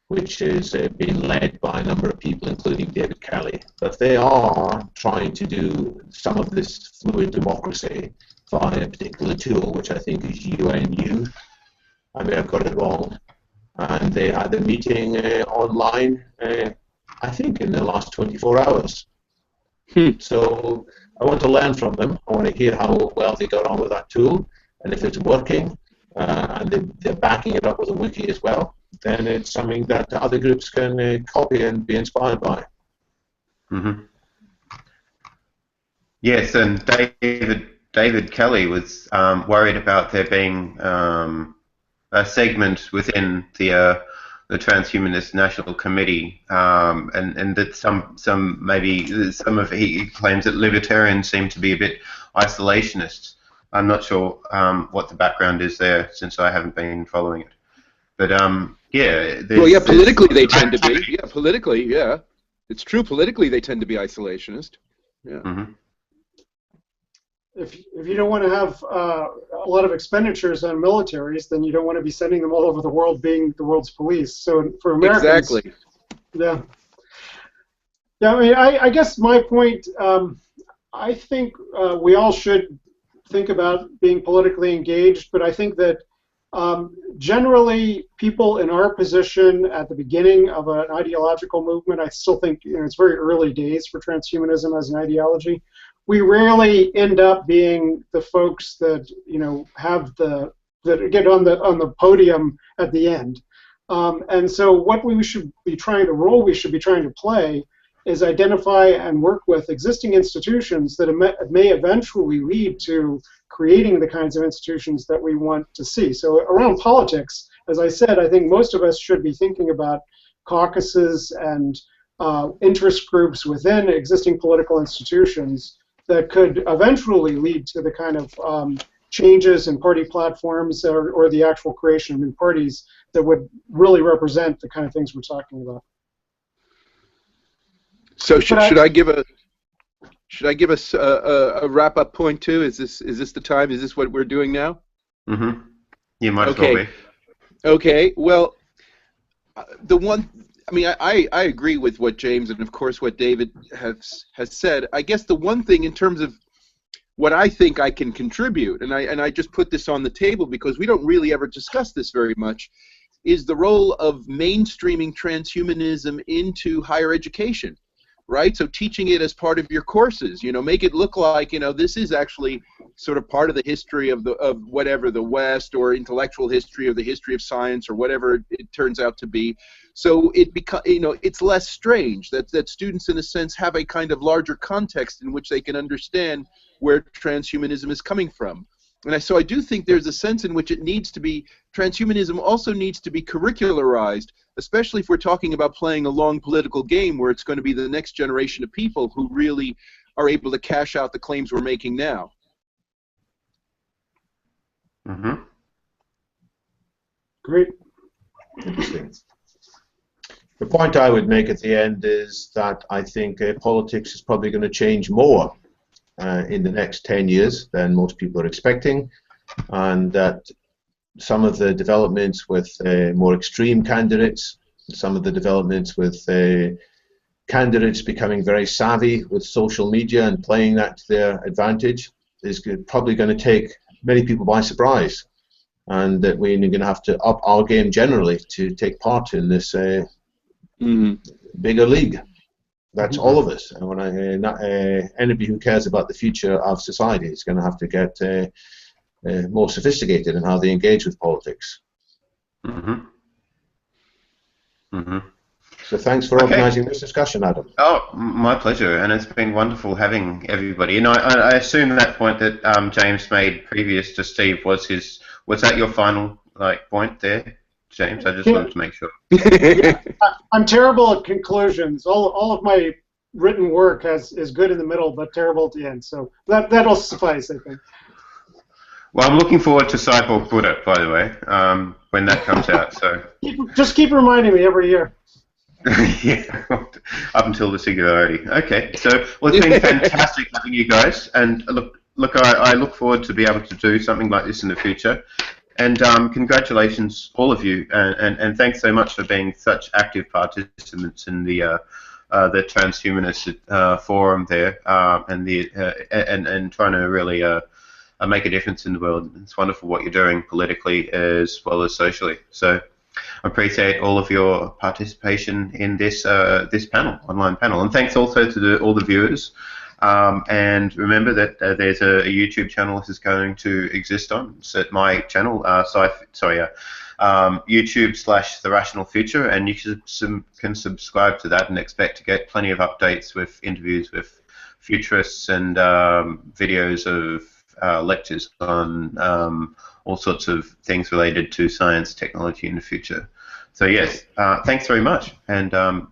which is being led by a number of people, including David Kelly. But they are trying to do some of this fluid democracy via a particular tool, which I think is UNU. I may have got it wrong. And they had a meeting online, I think, in the last 24 hours. So I want to learn from them. I want to hear how well they got on with that tool, and if it's working, and they're backing it up with a wiki as well, then it's something that other groups can copy and be inspired by. Mm-hmm. Yes, and David Kelly was worried about there being a segment within the Transhumanist National Committee, and that some of he claims that libertarians seem to be a bit isolationist. I'm not sure what the background is there, since I haven't been following it. But yeah. Well, yeah, politically they tend to be. Yeah, politically, yeah, it's true. Politically, they tend to be isolationist. Yeah. Mm-hmm. If you don't want to have a lot of expenditures on militaries, then you don't want to be sending them all over the world being the world's police. So for Americans, exactly. Yeah. Yeah, I mean, I guess my point, I think we all should think about being politically engaged, but I think that generally people in our position at the beginning of an ideological movement, I still think it's very early days for transhumanism as an ideology. We rarely end up being the folks that have that get on the podium at the end. And so what we should be trying to play is identify and work with existing institutions that may eventually lead to creating the kinds of institutions that we want to see. So around politics, as I said, I think most of us should be thinking about caucuses and interest groups within existing political institutions that could eventually lead to the kind of changes in party platforms or the actual creation of new parties that would really represent the kind of things we're talking about. So should I give us a wrap up point too? Is this the time? Is this what we're doing now? Mm-hmm. You might as well be. Okay. Well, I agree with what James and of course what David has said. I guess the one thing in terms of what I think I can contribute, and I just put this on the table because we don't really ever discuss this very much, is the role of mainstreaming transhumanism into higher education. Right, so teaching it as part of your courses, make it look like this is actually sort of part of the history of whatever the West, or intellectual history, or the history of science, or whatever it turns out to be. So it it's less strange that students in a sense have a kind of larger context in which they can understand where transhumanism is coming from. And so I do think there's a sense in which transhumanism also needs to be curricularized, especially if we're talking about playing a long political game where it's going to be the next generation of people who really are able to cash out the claims we're making now. Mm-hmm. Great. Interesting. The point I would make at the end is that I think politics is probably going to change more in the next 10 years than most people are expecting, and that some of the developments with more extreme candidates, some of the developments with candidates becoming very savvy with social media and playing that to their advantage is probably going to take many people by surprise, and that we're going to have to up our game generally to take part in this bigger league. That's all of us. And when anybody who cares about the future of society is going to have to get more sophisticated in how they engage with politics. Mm-hmm. Mm-hmm. So thanks for organising this discussion, Adam. Oh, my pleasure, and it's been wonderful having everybody. And I assume that point that James made previous to Steve was that your final point there, James? I just wanted to make sure. Yeah, I'm terrible at conclusions. All of my written work is good in the middle, but terrible at the end. So that'll suffice, I think. Well, I'm looking forward to Cyborg Buddha, by the way, when that comes out. So just keep reminding me every year. Yeah, up until the singularity. Okay, so well, it's been fantastic having you guys, and look, I look forward to be able to do something like this in the future. And congratulations, all of you, and thanks so much for being such active participants in the transhumanist forum there, and trying to really make a difference in the world. It's wonderful what you're doing politically as well as socially. So I appreciate all of your participation in this this panel, online panel, and thanks also to all the viewers. And remember that there's a YouTube channel this is going to exist on. It's at my channel, YouTube/The Rational Future, and you can subscribe to that and expect to get plenty of updates with interviews with futurists and videos of lectures on all sorts of things related to science, technology in the future. So yes, thanks very much, and I'll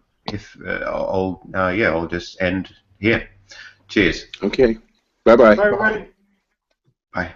just end here. Cheers. Okay. Bye-bye. Bye, everybody. Bye.